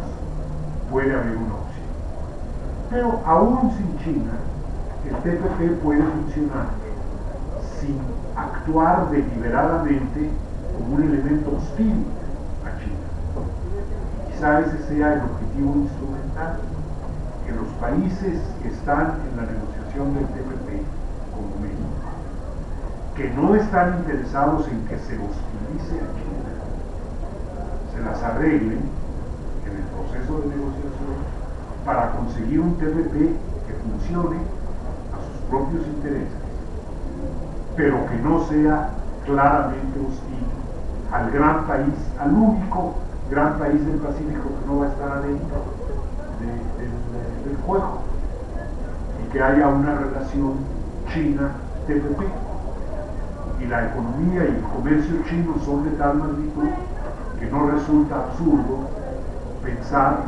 puede haber una opción. Pero aún sin China, el TPP puede funcionar sin actuar deliberadamente como un elemento hostil a China. Quizá ese sea el objetivo instrumental, que los países que están en la negociación del TPP, como México, que no están interesados en que se hostilice a China, se las arreglen en el proceso de negociación para conseguir un TPP que funcione a sus propios intereses, pero que no sea claramente hostil al gran país, al único gran país del Pacífico que no va a estar adentro del juego, y que haya una relación China-TPP. Y la economía y el comercio chino son de tal magnitud que no resulta absurdo pensar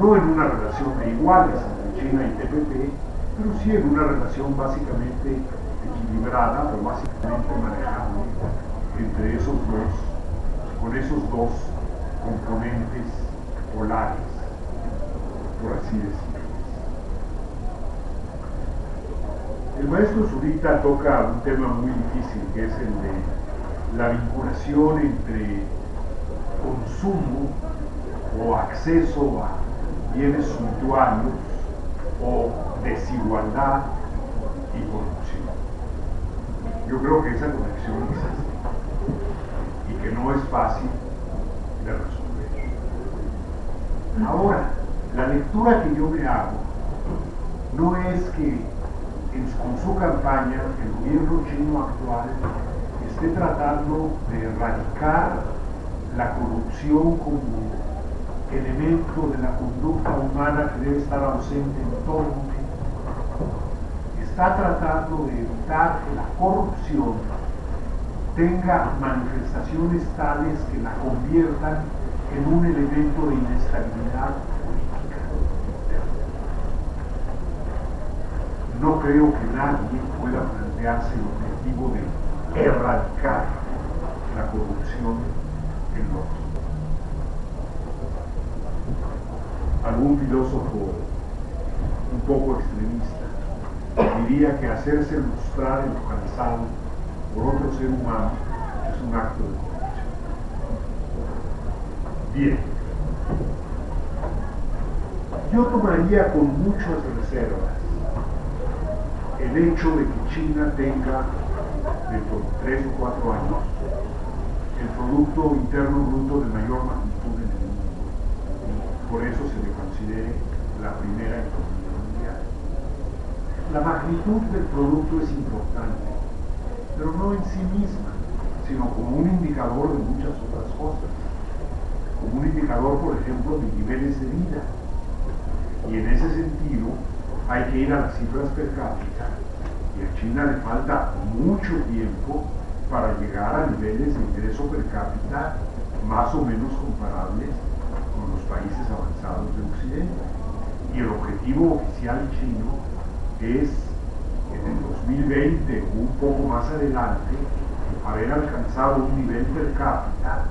no en una relación de iguales entre China y TPP, pero sí en una relación básicamente equilibrada o básicamente manejable entre esos dos, con esos dos componentes polares, por así decirlo. El maestro Zurita toca un tema muy difícil, que es el de la vinculación entre consumo o acceso a bienes suntuarios o desigualdad y corrupción. Yo creo que esa conexión existe y que no es fácil de resolver. Ahora, la lectura que yo me hago no es que con su campaña el gobierno chino actual esté tratando de erradicar la corrupción como elemento de la conducta humana que debe estar ausente en todo momento. Está tratando de evitar que la corrupción tenga manifestaciones tales que la conviertan en un elemento de inestabilidad política interna. No creo que nadie pueda plantearse el objetivo de erradicar la corrupción en los. Algún filósofo un poco extremista diría que hacerse lustrar en lo cansado por otro ser humano es un acto de corrupción. Bien, yo tomaría con muchas reservas el hecho de que China tenga dentro de 3 o 4 años el Producto Interno Bruto de mayor magnitud en el mundo. Por eso se le considere la primera economía mundial. La magnitud del producto es importante, pero no en sí misma, sino como un indicador de muchas otras cosas. Como un indicador, por ejemplo, de niveles de vida. Y en ese sentido, hay que ir a las cifras per cápita. Y a China le falta mucho tiempo para llegar a niveles de ingreso per cápita más o menos comparables con los países avanzados de Occidente. Y el objetivo oficial chino es en el 2020 o un poco más adelante haber alcanzado un nivel per cápita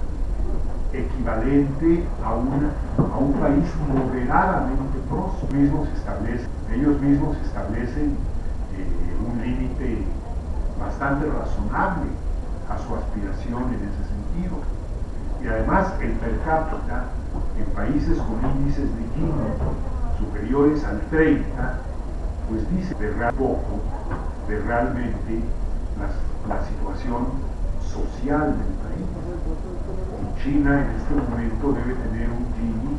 equivalente a un país moderadamente próspero. Ellos mismos establecen un límite bastante razonable a su aspiración en ese sentido. Y además el per cápita en países con índices de Gini superiores al 30, pues dice poco de realmente la situación social del país. China en este momento debe tener un Gini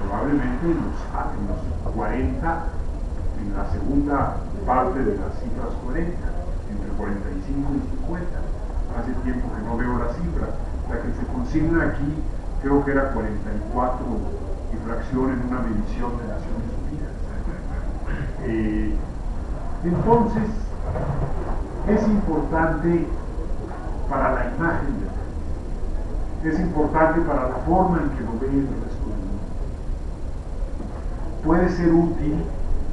probablemente en los 40, en la segunda parte de las cifras 40, entre 45 y 50. Hace tiempo que no veo la cifra. La que se consigna aquí creo que era 44 y fracción en una medición de Naciones Unidas. Entonces, es importante para la imagen del país, es importante para la forma en que lo ve el resto del mundo. Puede ser útil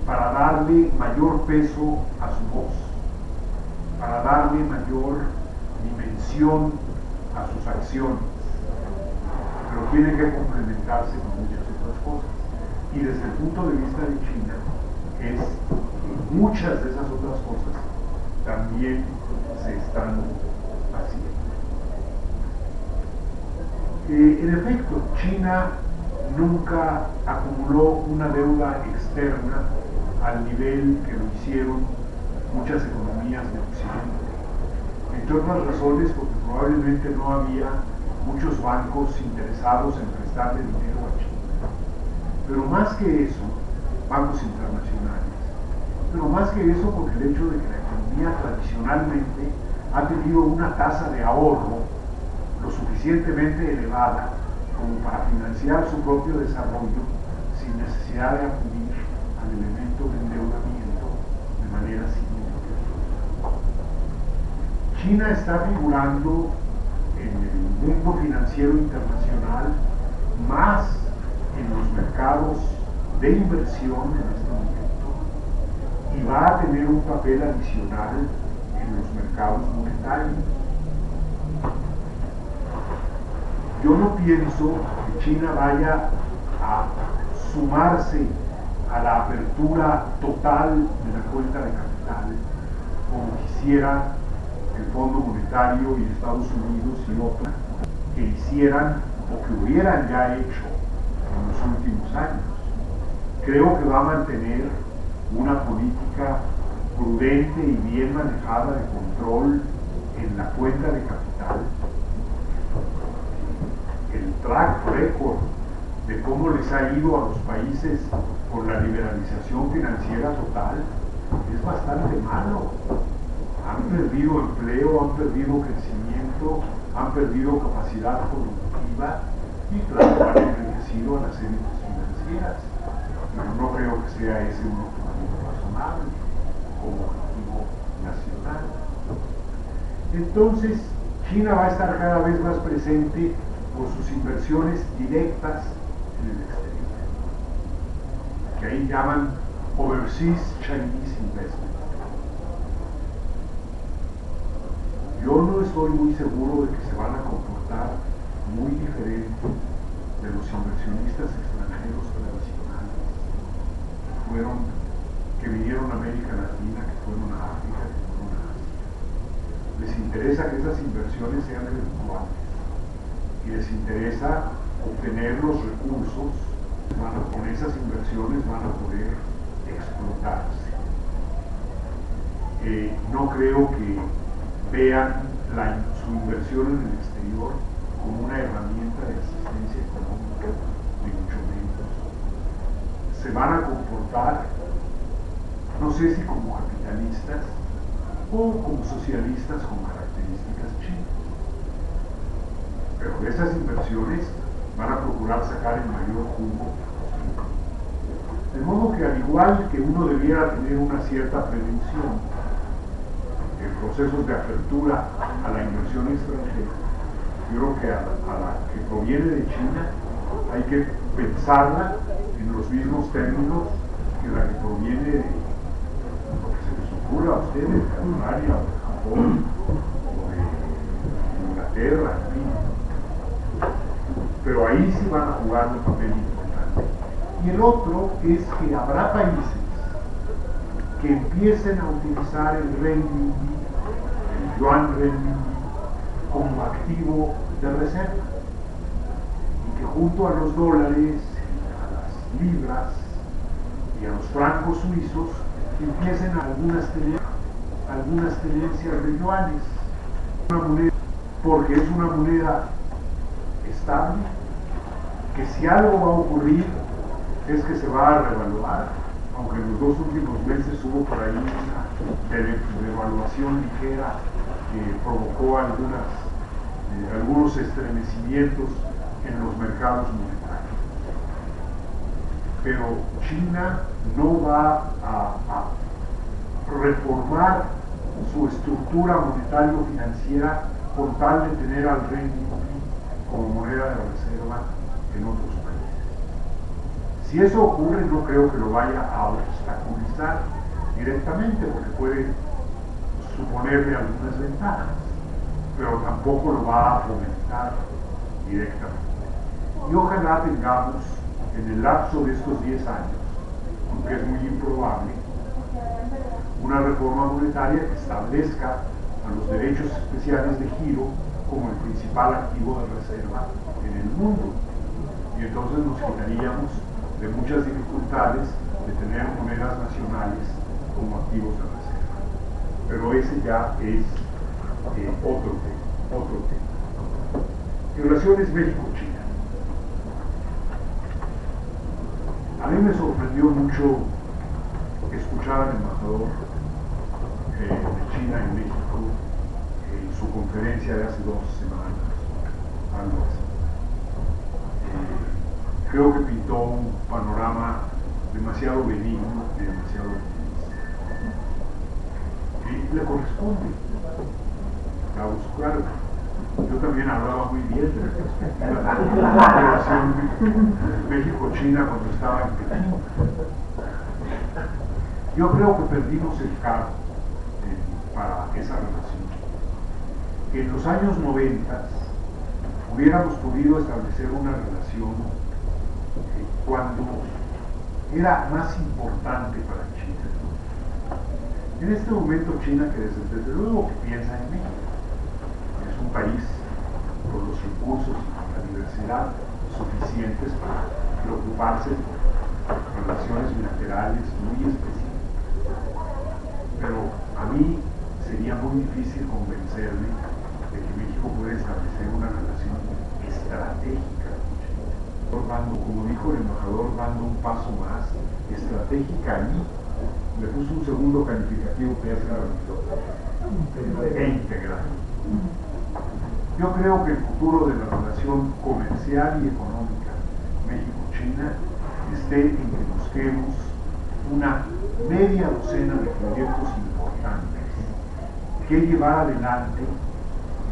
para darle mayor peso a su voz, para darle mayor dimensión a sus acciones, pero tiene que complementarse con muchas otras cosas. Y desde el punto de vista de China, es que muchas de esas otras cosas también se están haciendo. En efecto, China nunca acumuló una deuda externa al nivel que lo hicieron muchas economías de Occidente. Entre otras razones, porque probablemente no había muchos bancos interesados en prestarle dinero a China. Pero más que eso, bancos internacionales, pero más que eso por el hecho de que la economía tradicionalmente ha tenido una tasa de ahorro lo suficientemente elevada como para financiar su propio desarrollo sin necesidad de acudir al elemento de endeudamiento de manera significativa. China está figurando en el mundo financiero internacional más en los mercados de inversión en este momento y va a tener un papel adicional en los mercados monetarios. Yo no pienso que China vaya a sumarse a la apertura total de la cuenta de capital como quisiera el Fondo Monetario y Estados Unidos y otros que hicieran o que hubieran ya hecho en los últimos años. Creo que va a mantener una política prudente y bien manejada de control en la cuenta de capital. El track record de cómo les ha ido a los países con la liberalización financiera total es bastante malo. Han perdido empleo, han perdido crecimiento, han perdido capacidad productiva y claro, han enriquecido a las élites financieras. Pero no creo que sea ese un objetivo razonable como objetivo nacional. Entonces, China va a estar cada vez más presente por sus inversiones directas en el exterior, que ahí llaman Overseas Chinese Investment. Yo no estoy muy seguro de que se van a comportar muy diferente de los inversionistas extranjeros tradicionales que vinieron a América Latina, que fueron a África, que fueron a Asia. Les interesa que esas inversiones sean redituables y les interesa obtener los recursos, con esas inversiones van a poder explotarse. no creo que vean su inversión en el exterior como una herramienta de asistencia económica, ni mucho menos. Se van a comportar, no sé si como capitalistas o como socialistas con características chinas. Pero de esas inversiones van a procurar sacar el mayor jugo. De modo que al igual que uno debiera tener una cierta prevención en procesos de apertura a la inversión extranjera, yo creo que a la que proviene de China hay que pensarla en los mismos términos que la que proviene de lo que se les ocurra a ustedes, de Australia o de Japón o de Inglaterra, en fin. Pero ahí sí van a jugar un papel importante. Y el otro es que habrá países que empiecen a utilizar el renminbi, el yuan renminbi, como activo de reserva, y que junto a los dólares, a las libras y a los francos suizos empiecen algunas tenencias de yuanes, porque es una moneda estable, que si algo va a ocurrir es que se va a revaluar, aunque en los 2 últimos meses hubo por ahí una devaluación ligera que provocó algunos estremecimientos en los mercados monetarios. Pero China no va a reformar su estructura monetario-financiera con tal de tener al renminbi como moneda de reserva en otros países. Si eso ocurre, no creo que lo vaya a obstaculizar directamente, porque puede suponerle algunas ventajas, pero tampoco lo va a fomentar directamente. Y ojalá tengamos en el lapso de estos 10 años, aunque es muy improbable, una reforma monetaria que establezca a los derechos especiales de giro como el principal activo de reserva en el mundo. Y entonces nos quitaríamos de muchas dificultades de tener monedas nacionales como activos de reserva. Pero ese ya es otro tema. En relaciones México-China, a mí me sorprendió mucho escuchar al embajador de China en México en su conferencia de hace 2 semanas, algo así. Creo que pintó un panorama demasiado benigno y demasiado optimista. Y le corresponde. Claro, yo también hablaba muy bien de la relación México-China cuando estaba en Pekín. Yo creo que perdimos el cargo para esa relación. En los años 90 hubiéramos podido establecer una relación cuando era más importante para China. En este momento China, que desde luego que piensa en México, es un país con los recursos y con la diversidad suficientes para preocuparse por relaciones bilaterales muy específicas. Pero a mí sería muy difícil convencerme de que México puede establecer una relación estratégica. Como dijo el embajador, dando un paso más, estratégica allí, le puso un segundo calificativo que es integral. Yo creo que el futuro de la relación comercial y económica México-China esté en que busquemos una media docena de proyectos importantes que llevar adelante,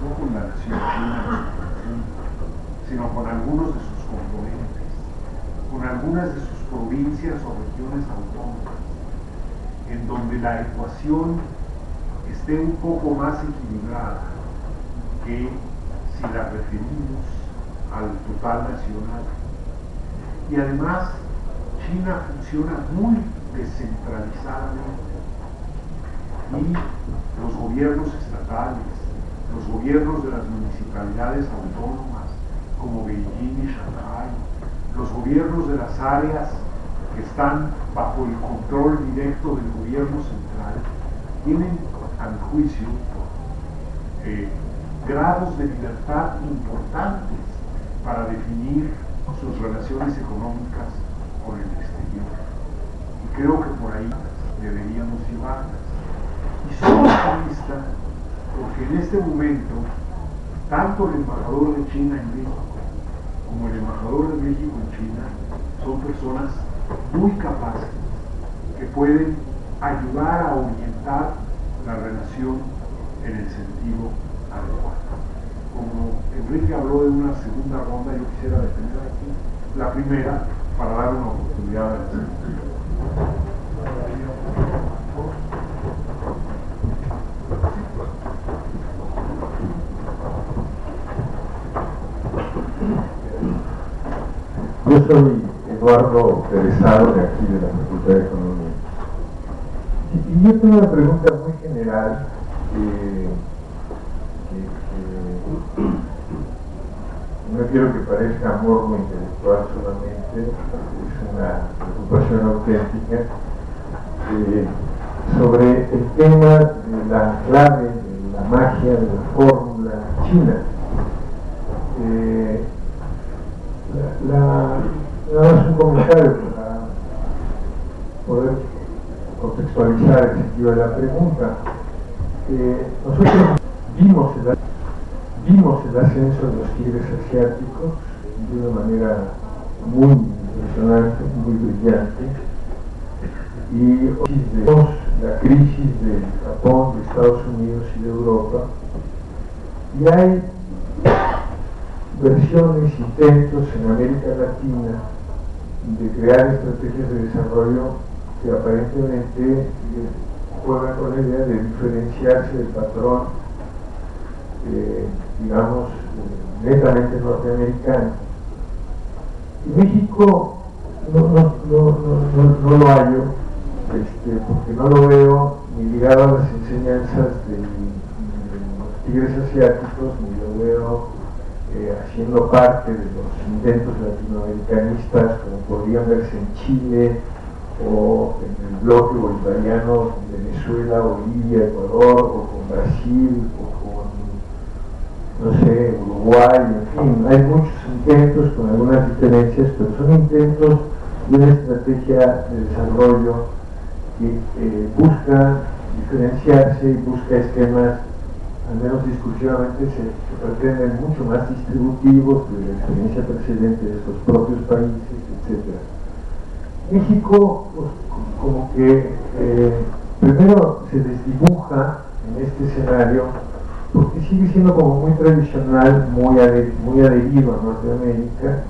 no con la nación china en su conjunto, sino con algunos de sus componentes, con algunas de sus provincias o regiones autónomas, en donde la ecuación esté un poco más equilibrada que si la referimos al total nacional. Y además, China funciona muy descentralizadamente y los gobiernos estatales, los gobiernos de las municipalidades autónomas como Beijing y Shanghái, los gobiernos de las áreas que están bajo el control directo del gobierno central, tienen, a mi juicio, grados de libertad importantes para definir sus relaciones económicas con el exterior. Y creo que por ahí deberíamos llevarlas. Y soy optimista porque en este momento, tanto el embajador de China en México como el embajador de México en China son personas muy capaces que pueden ayudar a orientar la relación en el sentido adecuado. Como Enrique habló de una segunda ronda, yo quisiera detener aquí la primera para dar una oportunidad a la segunda. Yo soy Eduardo Perezado, de aquí de la Facultad de Economía. Y yo tengo una pregunta muy general no quiero que parezca morbo intelectual solamente, es una preocupación auténtica sobre el tema de la clave, de la magia, de la fórmula china. Nada más un comentario para poder contextualizar el sentido de la pregunta. Nosotros vimos el ascenso de los tigres asiáticos de una manera muy impresionante, muy brillante, y vemos la crisis de Japón, de Estados Unidos y de Europa, y hay versiones, intentos en América Latina de crear estrategias de desarrollo que aparentemente juegan con la idea de diferenciarse del patrón, digamos, netamente norteamericano. Y México no lo hallo, porque no lo veo ni ligado a las enseñanzas de los tigres asiáticos, ni lo veo haciendo parte de los intentos latinoamericanistas como podrían verse en Chile o en el bloque bolivariano con Venezuela, Bolivia, Ecuador, o con Brasil, o con, no sé, Uruguay, en fin, hay muchos intentos con algunas diferencias, pero son intentos de una estrategia de desarrollo que busca diferenciarse y busca esquemas, al menos discursivamente, se pretenden mucho más distributivos de la experiencia precedente de estos propios países, etc. México, pues, como que primero se desdibuja en este escenario porque sigue siendo como muy tradicional, muy adherido a Norteamérica,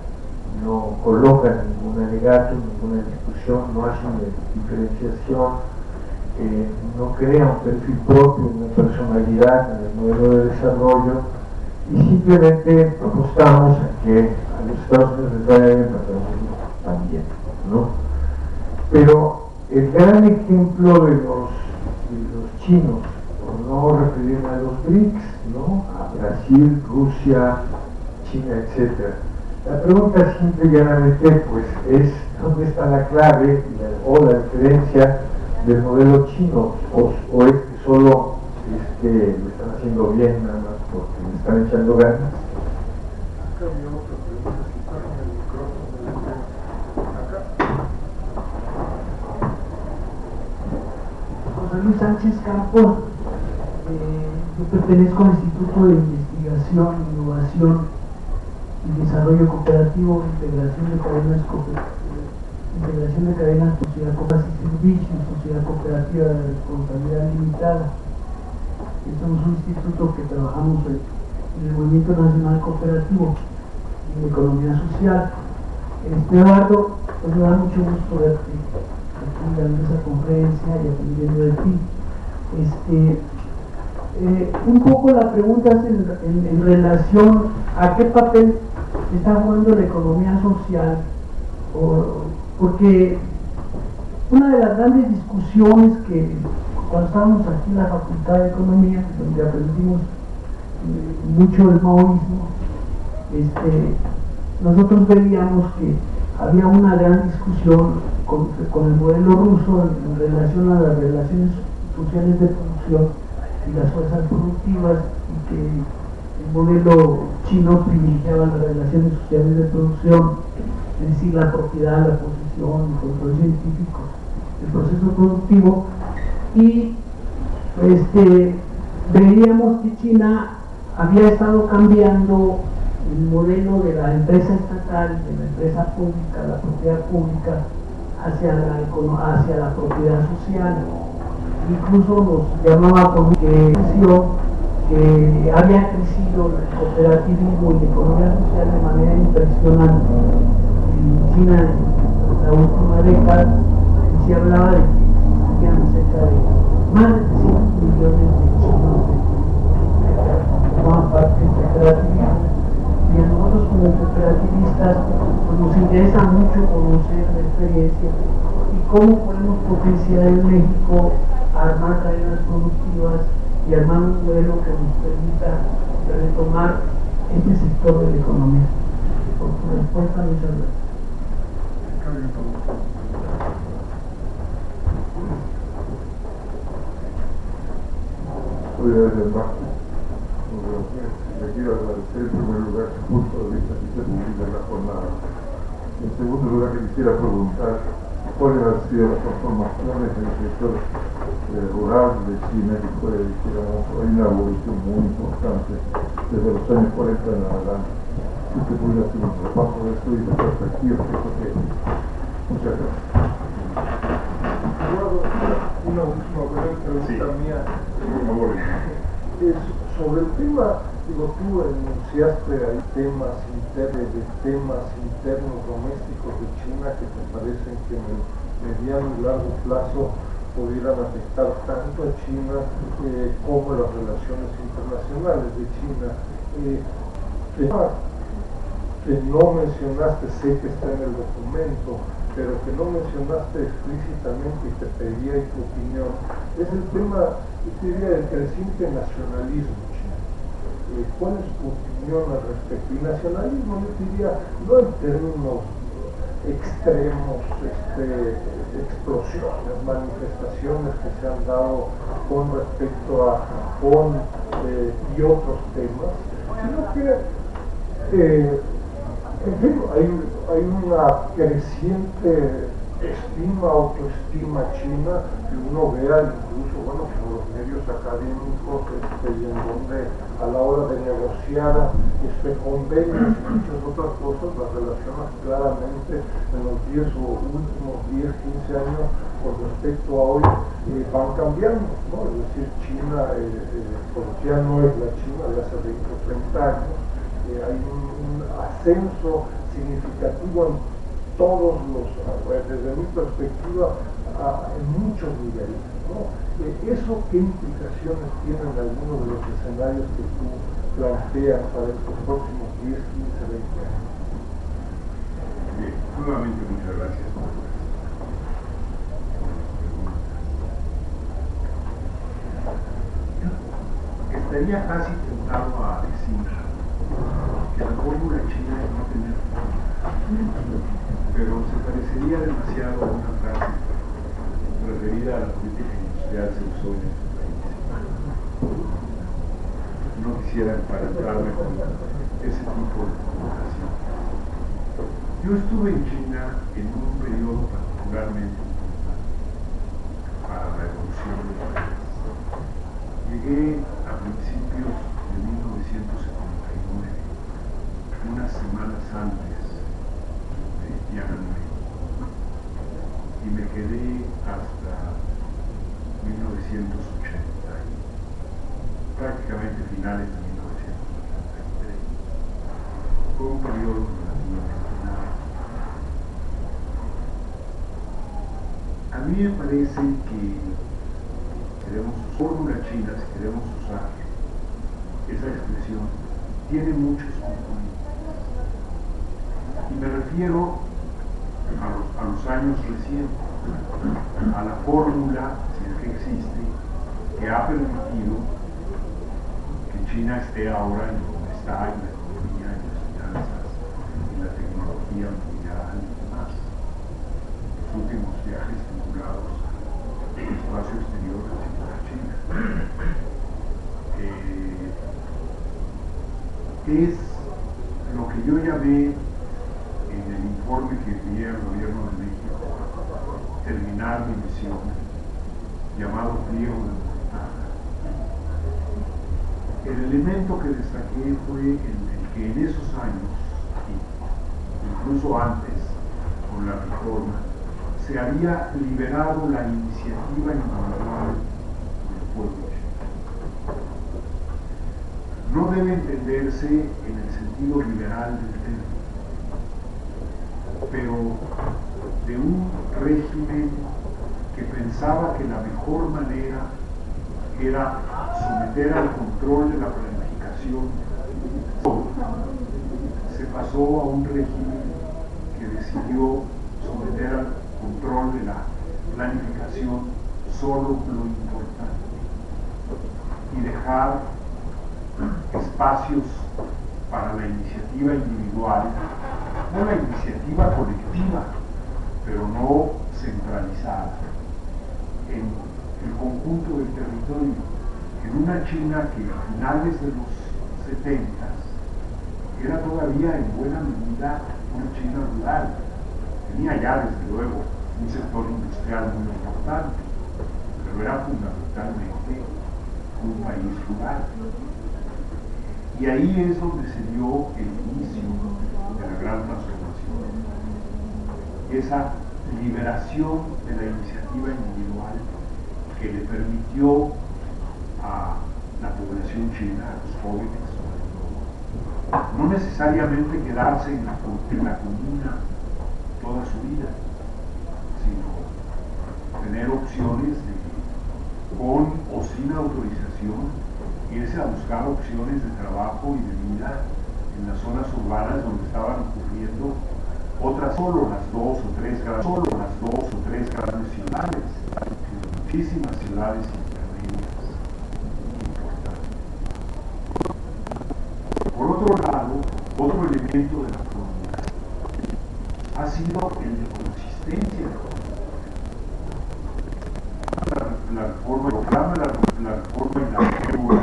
no coloca ningún alegato, ninguna discusión, no hace una diferenciación, no crea un perfil propio, una personalidad en el modelo de desarrollo, y simplemente apostamos a que a los Estados Unidos les vaya bien para nosotros también, ¿no? Pero el gran ejemplo de los chinos, por no referirme a los BRICS, ¿no? A Brasil, Rusia, China, etc. La pregunta simple y llanamente pues es ¿dónde está la clave o la diferencia del modelo chino? ¿O es que solo lo están haciendo bien nada más porque le están echando ganas? José Luis Sánchez Campos, yo pertenezco al Instituto de Investigación, Innovación y Desarrollo Cooperativo, Integración de Cadenas Sociedad Cooperativa y Servicios, Sociedad Cooperativa de Responsabilidad Limitada. Somos un instituto que trabajamos en el Movimiento Nacional Cooperativo y en Economía Social. Eduardo, pues me da mucho gusto verte aquí dando esa conferencia y aprendiendo de ti. Un poco la pregunta es en relación a qué papel está jugando la economía social, porque una de las grandes discusiones que cuando estábamos aquí en la Facultad de Economía, donde aprendimos mucho del maoísmo, nosotros veíamos que había una gran discusión con el modelo ruso en relación a las relaciones funciones de producción y las fuerzas productivas, y que el modelo chino privilegiaba las relaciones sociales de producción, es decir, la propiedad, la posesión, el control científico, el proceso productivo, y veíamos que China había estado cambiando el modelo de la empresa estatal, de la empresa pública, la propiedad pública, hacia la propiedad social. Incluso nos llamaba con que había crecido el cooperativismo y la economía social de manera impresionante en China en la última década, y se hablaba de que existían cerca de más de 300 millones de chinos que formaban parte del cooperativismo. Y a nosotros como cooperativistas pues nos interesa mucho conocer la experiencia y cómo podemos potenciar en México, armar cadenas productivas y armar un modelo que nos permita retomar este sector de la economía. Por tu respuesta, muchas gracias. Le quiero agradecer en primer lugar su punto de vista que se publica en la jornada. En segundo lugar, quisiera preguntar cuáles han sido las transformaciones en el sector rural de China, que fue, digamos, hay una evolución muy importante desde los años 40 en adelante. Si usted pudiera hacer un repaso de esto y de perspectiva, eso que... Muchas gracias. Una última pregunta mía. Por favor. Es sobre el tema, digo, tú enunciaste ahí temas internos domésticos de China que te parecen que en el mediano y largo plazo pudieran afectar tanto a China como las relaciones internacionales de China. Que no mencionaste, sé que está en el documento, pero que no mencionaste explícitamente y te pedía tu opinión, es el tema, yo diría, del creciente nacionalismo chino. ¿Cuál es tu opinión al respecto? Y nacionalismo, yo diría, no en términos extremos, explosiones, manifestaciones que se han dado con respecto a Japón y otros temas, sino que en fin, hay una creciente autoestima china, que uno vea incluso, bueno, por los medios académicos, y en donde a la hora de negociar convenios y muchas otras cosas, las relaciones claramente en los últimos 10, 15 años con respecto a hoy van cambiando, ¿no? Es decir, China pues ya no es la China de hace 20 o 30 años. Hay un ascenso significativo en todos desde mi perspectiva, en muchos niveles, ¿no? ¿Eso qué implicaciones tiene en algunos de los escenarios que tú planteas para estos próximos 10, 15, 20 años? Bien, nuevamente muchas gracias por las preguntas. Estaría casi tentado a decir que la fórmula china es no tener fórmula, pero se parecería demasiado a una frase referida a la política industrial se usó en este país. No quisiera emparentarme con ese tipo de comunicación. Yo estuve en China en un periodo particularmente importante para la evolución del país. Llegué a principios de 1979, unas semanas antes de Tiananmen, y me quedé hasta 1980, prácticamente finales de 1983. Fue un periodo relativamente largo. A mí me parece que queremos fórmula china, si queremos usar esa expresión, tiene muchos componentes. Y me refiero a los años recientes, a la fórmula, si es que existe, que ha permitido que China esté ahora en donde está, en la economía, en las finanzas, en la tecnología mundial y demás. Los últimos viajes vinculados al espacio exterior es lo que yo llamé en el informe que envié al Gobierno de México, terminar mi misión, llamado pliego de voluntad. El elemento que destaqué fue el que en esos años, incluso antes, con la reforma, se había liberado la iniciativa individual del pueblo chino. No debe entenderse en el sentido liberal del término, pero de un régimen que pensaba que la mejor manera era someter al control de la planificación. Se pasó a un régimen que decidió someter al control de la planificación solo lo importante y dejar espacios para la iniciativa individual, no la iniciativa colectiva, pero no centralizada en el conjunto del territorio, en una China que a finales de los 70 era todavía en buena medida una China rural. Tenía ya desde luego un sector industrial muy importante, pero era fundamentalmente un país rural. Y ahí es donde se dio el inicio de la gran transformación, esa liberación de la iniciativa individual que le permitió a la población china, a los jóvenes sobre todo, no necesariamente quedarse en la comuna toda su vida, sino tener opciones de, con o sin autorización, irse a buscar opciones de trabajo y de vida en las zonas urbanas donde estaban ocurriendo otras solo las dos o tres grandes ciudades, muchísimas ciudades intermedias importantes. Por otro lado, otro elemento de la fórmula ha sido el de consistencia de la reforma, la reforma y la apertura,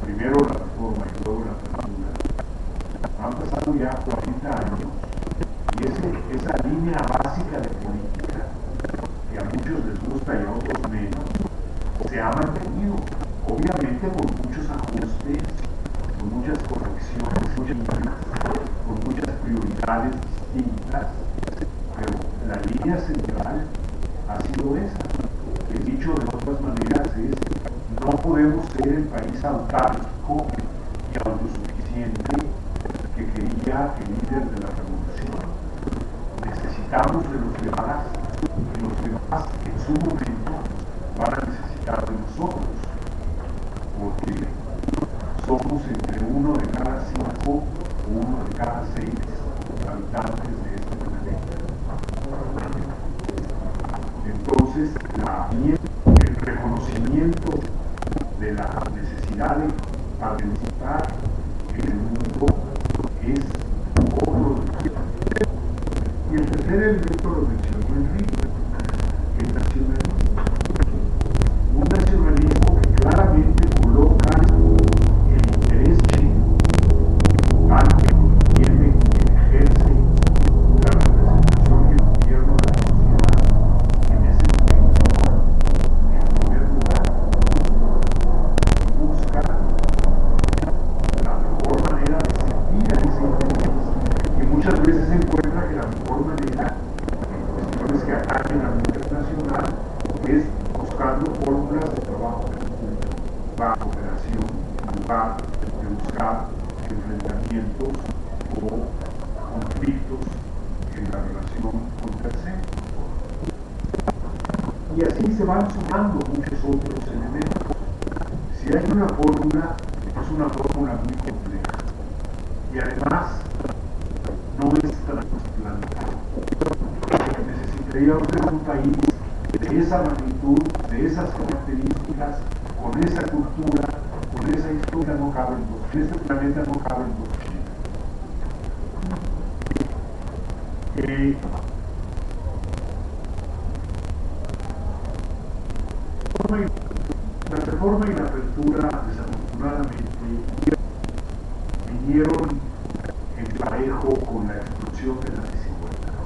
primero la reforma y luego la apertura, han pasado ya 40 años y esa línea básica de política, que a muchos les gusta y a otros menos, se ha mantenido, obviamente con muchos ajustes, con muchas correcciones, con muchas prioridades distintas, pero la línea central ha sido esa. El dicho de otras maneras es: no podemos ser el país autárquico y autosuficiente que quería el líder de la revolución. Necesitamos de los demás, y los demás en su momento van a necesitar de nosotros, porque somos entre 1 de cada 5 o 1 de cada 6 habitantes de este planeta. Entonces, el reconocimiento de la necesidad de participar en el mundo es otro de los. Y el tercer elemento lo mencionó Enrique, el nacionalismo. Un nacionalismo que claramente coloca el interés chino, tanto que tiene quien ejerce la representación y el gobierno de la sociedad en ese momento, en primer lugar, busca la mejor manera de servir a ese interés. Y muchas veces se encuentra que la mejor manera, en cuestiones que atañen al internacional, es buscando fórmulas de trabajo conjunto, la cooperación, en lugar de buscar enfrentamientos o conflictos en la relación con terceros. Y así se van sumando muchos otros elementos. Si hay una fórmula, es una fórmula muy compleja. Y además, no es trasplantable. Necesitaríamos tener un país de esa magnitud, de esas características, con esa cultura, con esa historia, no caben dos. En este planeta no caben dos chinos. La reforma y la apertura, desafortunadamente, vinieron en parejo con la explosión de la desigualdad.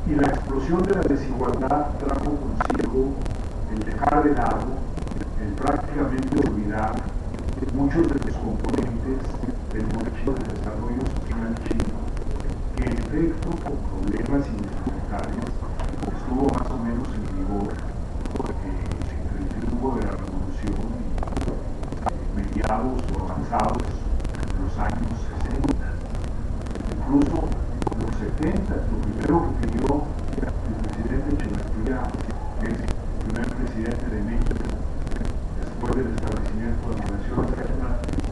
Y la explosión de la desigualdad trajo consigo el dejar de lado, el prácticamente olvidar muchos de los componentes del modelo de desarrollo social chino, que en efecto, con problemas y dificultades, estuvo más o menos en vigor entre el triunfo de la revolución y mediados o avanzados en los años 60, incluso los 70. Lo primero que pidió el presidente Echeverría, que es el primer presidente de México después del establecimiento de la nación externa,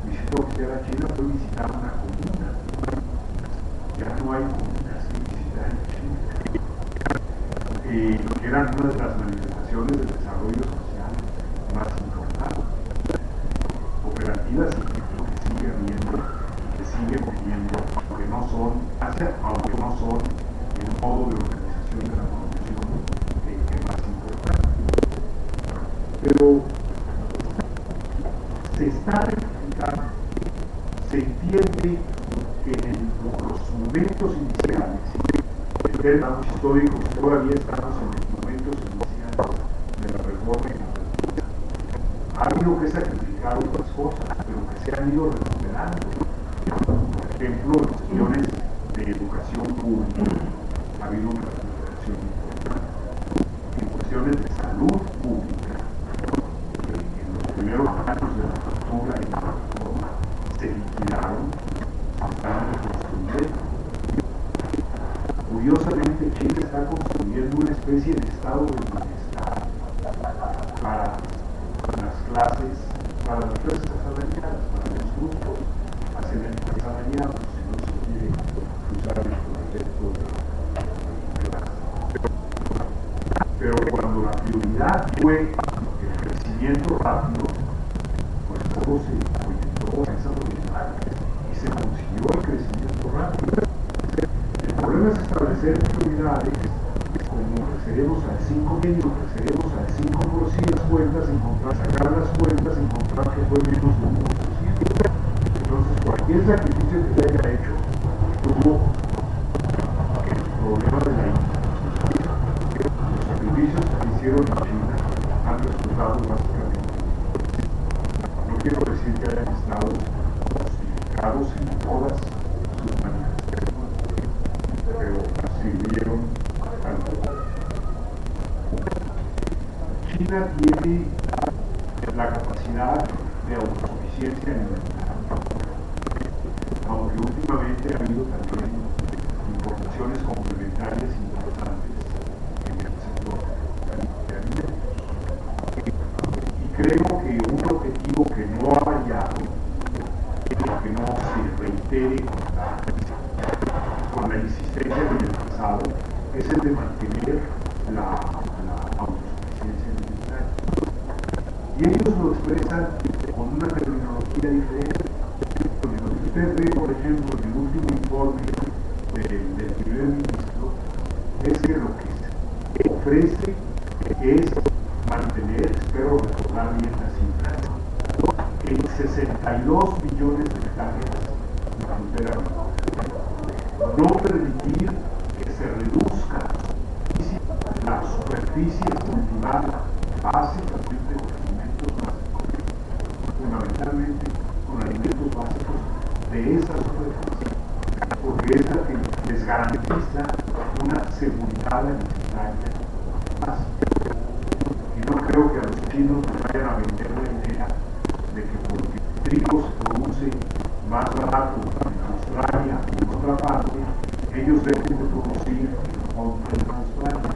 visitó a China, fue visitar una comuna. Ya no hay comunas que visitar en China, que eran una de las manifestaciones del desarrollo social más importantes. Cooperativas que sigue habiendo, que siguen teniendo, aunque no son el modo de organización de la producción que más importante. Pero se está rectificando, se entiende que en los momentos iniciales, en términos históricos, todavía estamos en los momentos iniciales de la reforma y la apertura. Ha habido que sacrificar otras cosas, pero que se han ido recuperando. Por ejemplo, en cuestiones de educación pública ha habido una recuperación importante. En cuestiones de salud pública, en los primeros años de la apertura y la reforma se liquidaron, se están reconstruyendo. Curiosamente, Chile está construyendo una especie de estado de bienestar para las clases asalariadas, para los grupos asalariados, si no se quiere usar el concepto de clase. Pero cuando la prioridad fue el crecimiento rápido, pues todo se orientó a esa prioridad y se consiguió el crecimiento rápido. El problema es establecer prioridades como creceremos al 5 mínimo, creceremos al 5% las cuentas, sacar las cuentas, encontrar que fue menos de 1%. Entonces cualquier sacrificio que se haya hecho tuvo el problema de la inflación. Los sacrificios que se hicieron en China han resultado básicamente. No quiero decir que hayan estado justificados en todas sus manifestaciones, pero sirvieron tanto. China tiene la capacidad de autosuficiencia alimentaria, aunque últimamente ha habido también importaciones complementarias importantes en el sector de alimentos. Y creo que un objetivo que no ha variado, que no se reitere con la insistencia del pasado, es el de mantener la autosuficiencia alimentaria. Y ellos lo expresan con una terminología diferente. Lo que usted ve, por ejemplo, en el último informe del primer ministro, es que lo que se ofrece es mantener, espero recordar bien la cifra, en 62 millones de hectáreas la frontera norte. No permitir que se reduzca la superficie cultivada básicamente con alimentos básicos, fundamentalmente con alimentos básicos de esa superficie, porque es la que les garantiza una seguridad alimentaria básica. Y no creo que a los chinos nos vayan a vender la idea de que porque el trigo se produce más barato en Australia o en otra parte, ellos dejen de producir en Australia.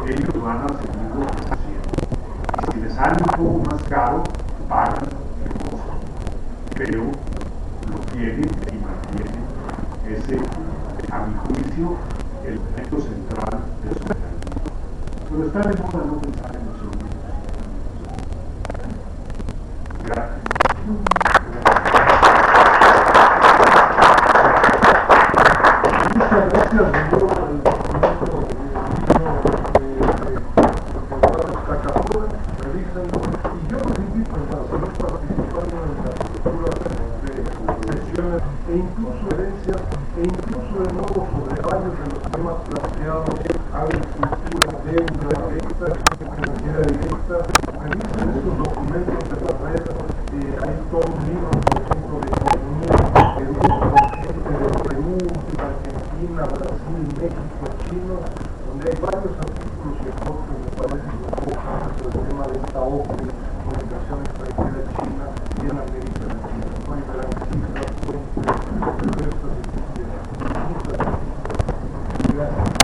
Ellos van a seguirlo produciendo. Y si les sale un poco más caro, pagan el costo. Pero lo tienen y mantienen ese, a mi juicio, el elemento central de su mecanismo. Pero está de moda no pensar en los elementos. Gracias. Muchas gracias, señor, por el documento revísenlo, y yo los invito a seguir participando en la estructura de incluso herencias, e incluso de nuevo sobre varios de los temas planteados, agricultura, deuda directa, financiera directa. Revisen estos documentos de la red, hay todo un libro, por ejemplo, de economía, con gente de Perú, Argentina, Brasil, México, China, donde hay varios artículos y enfoques, me parece, sobre el tema de esta OCDE, comunicación extranjera china y en América.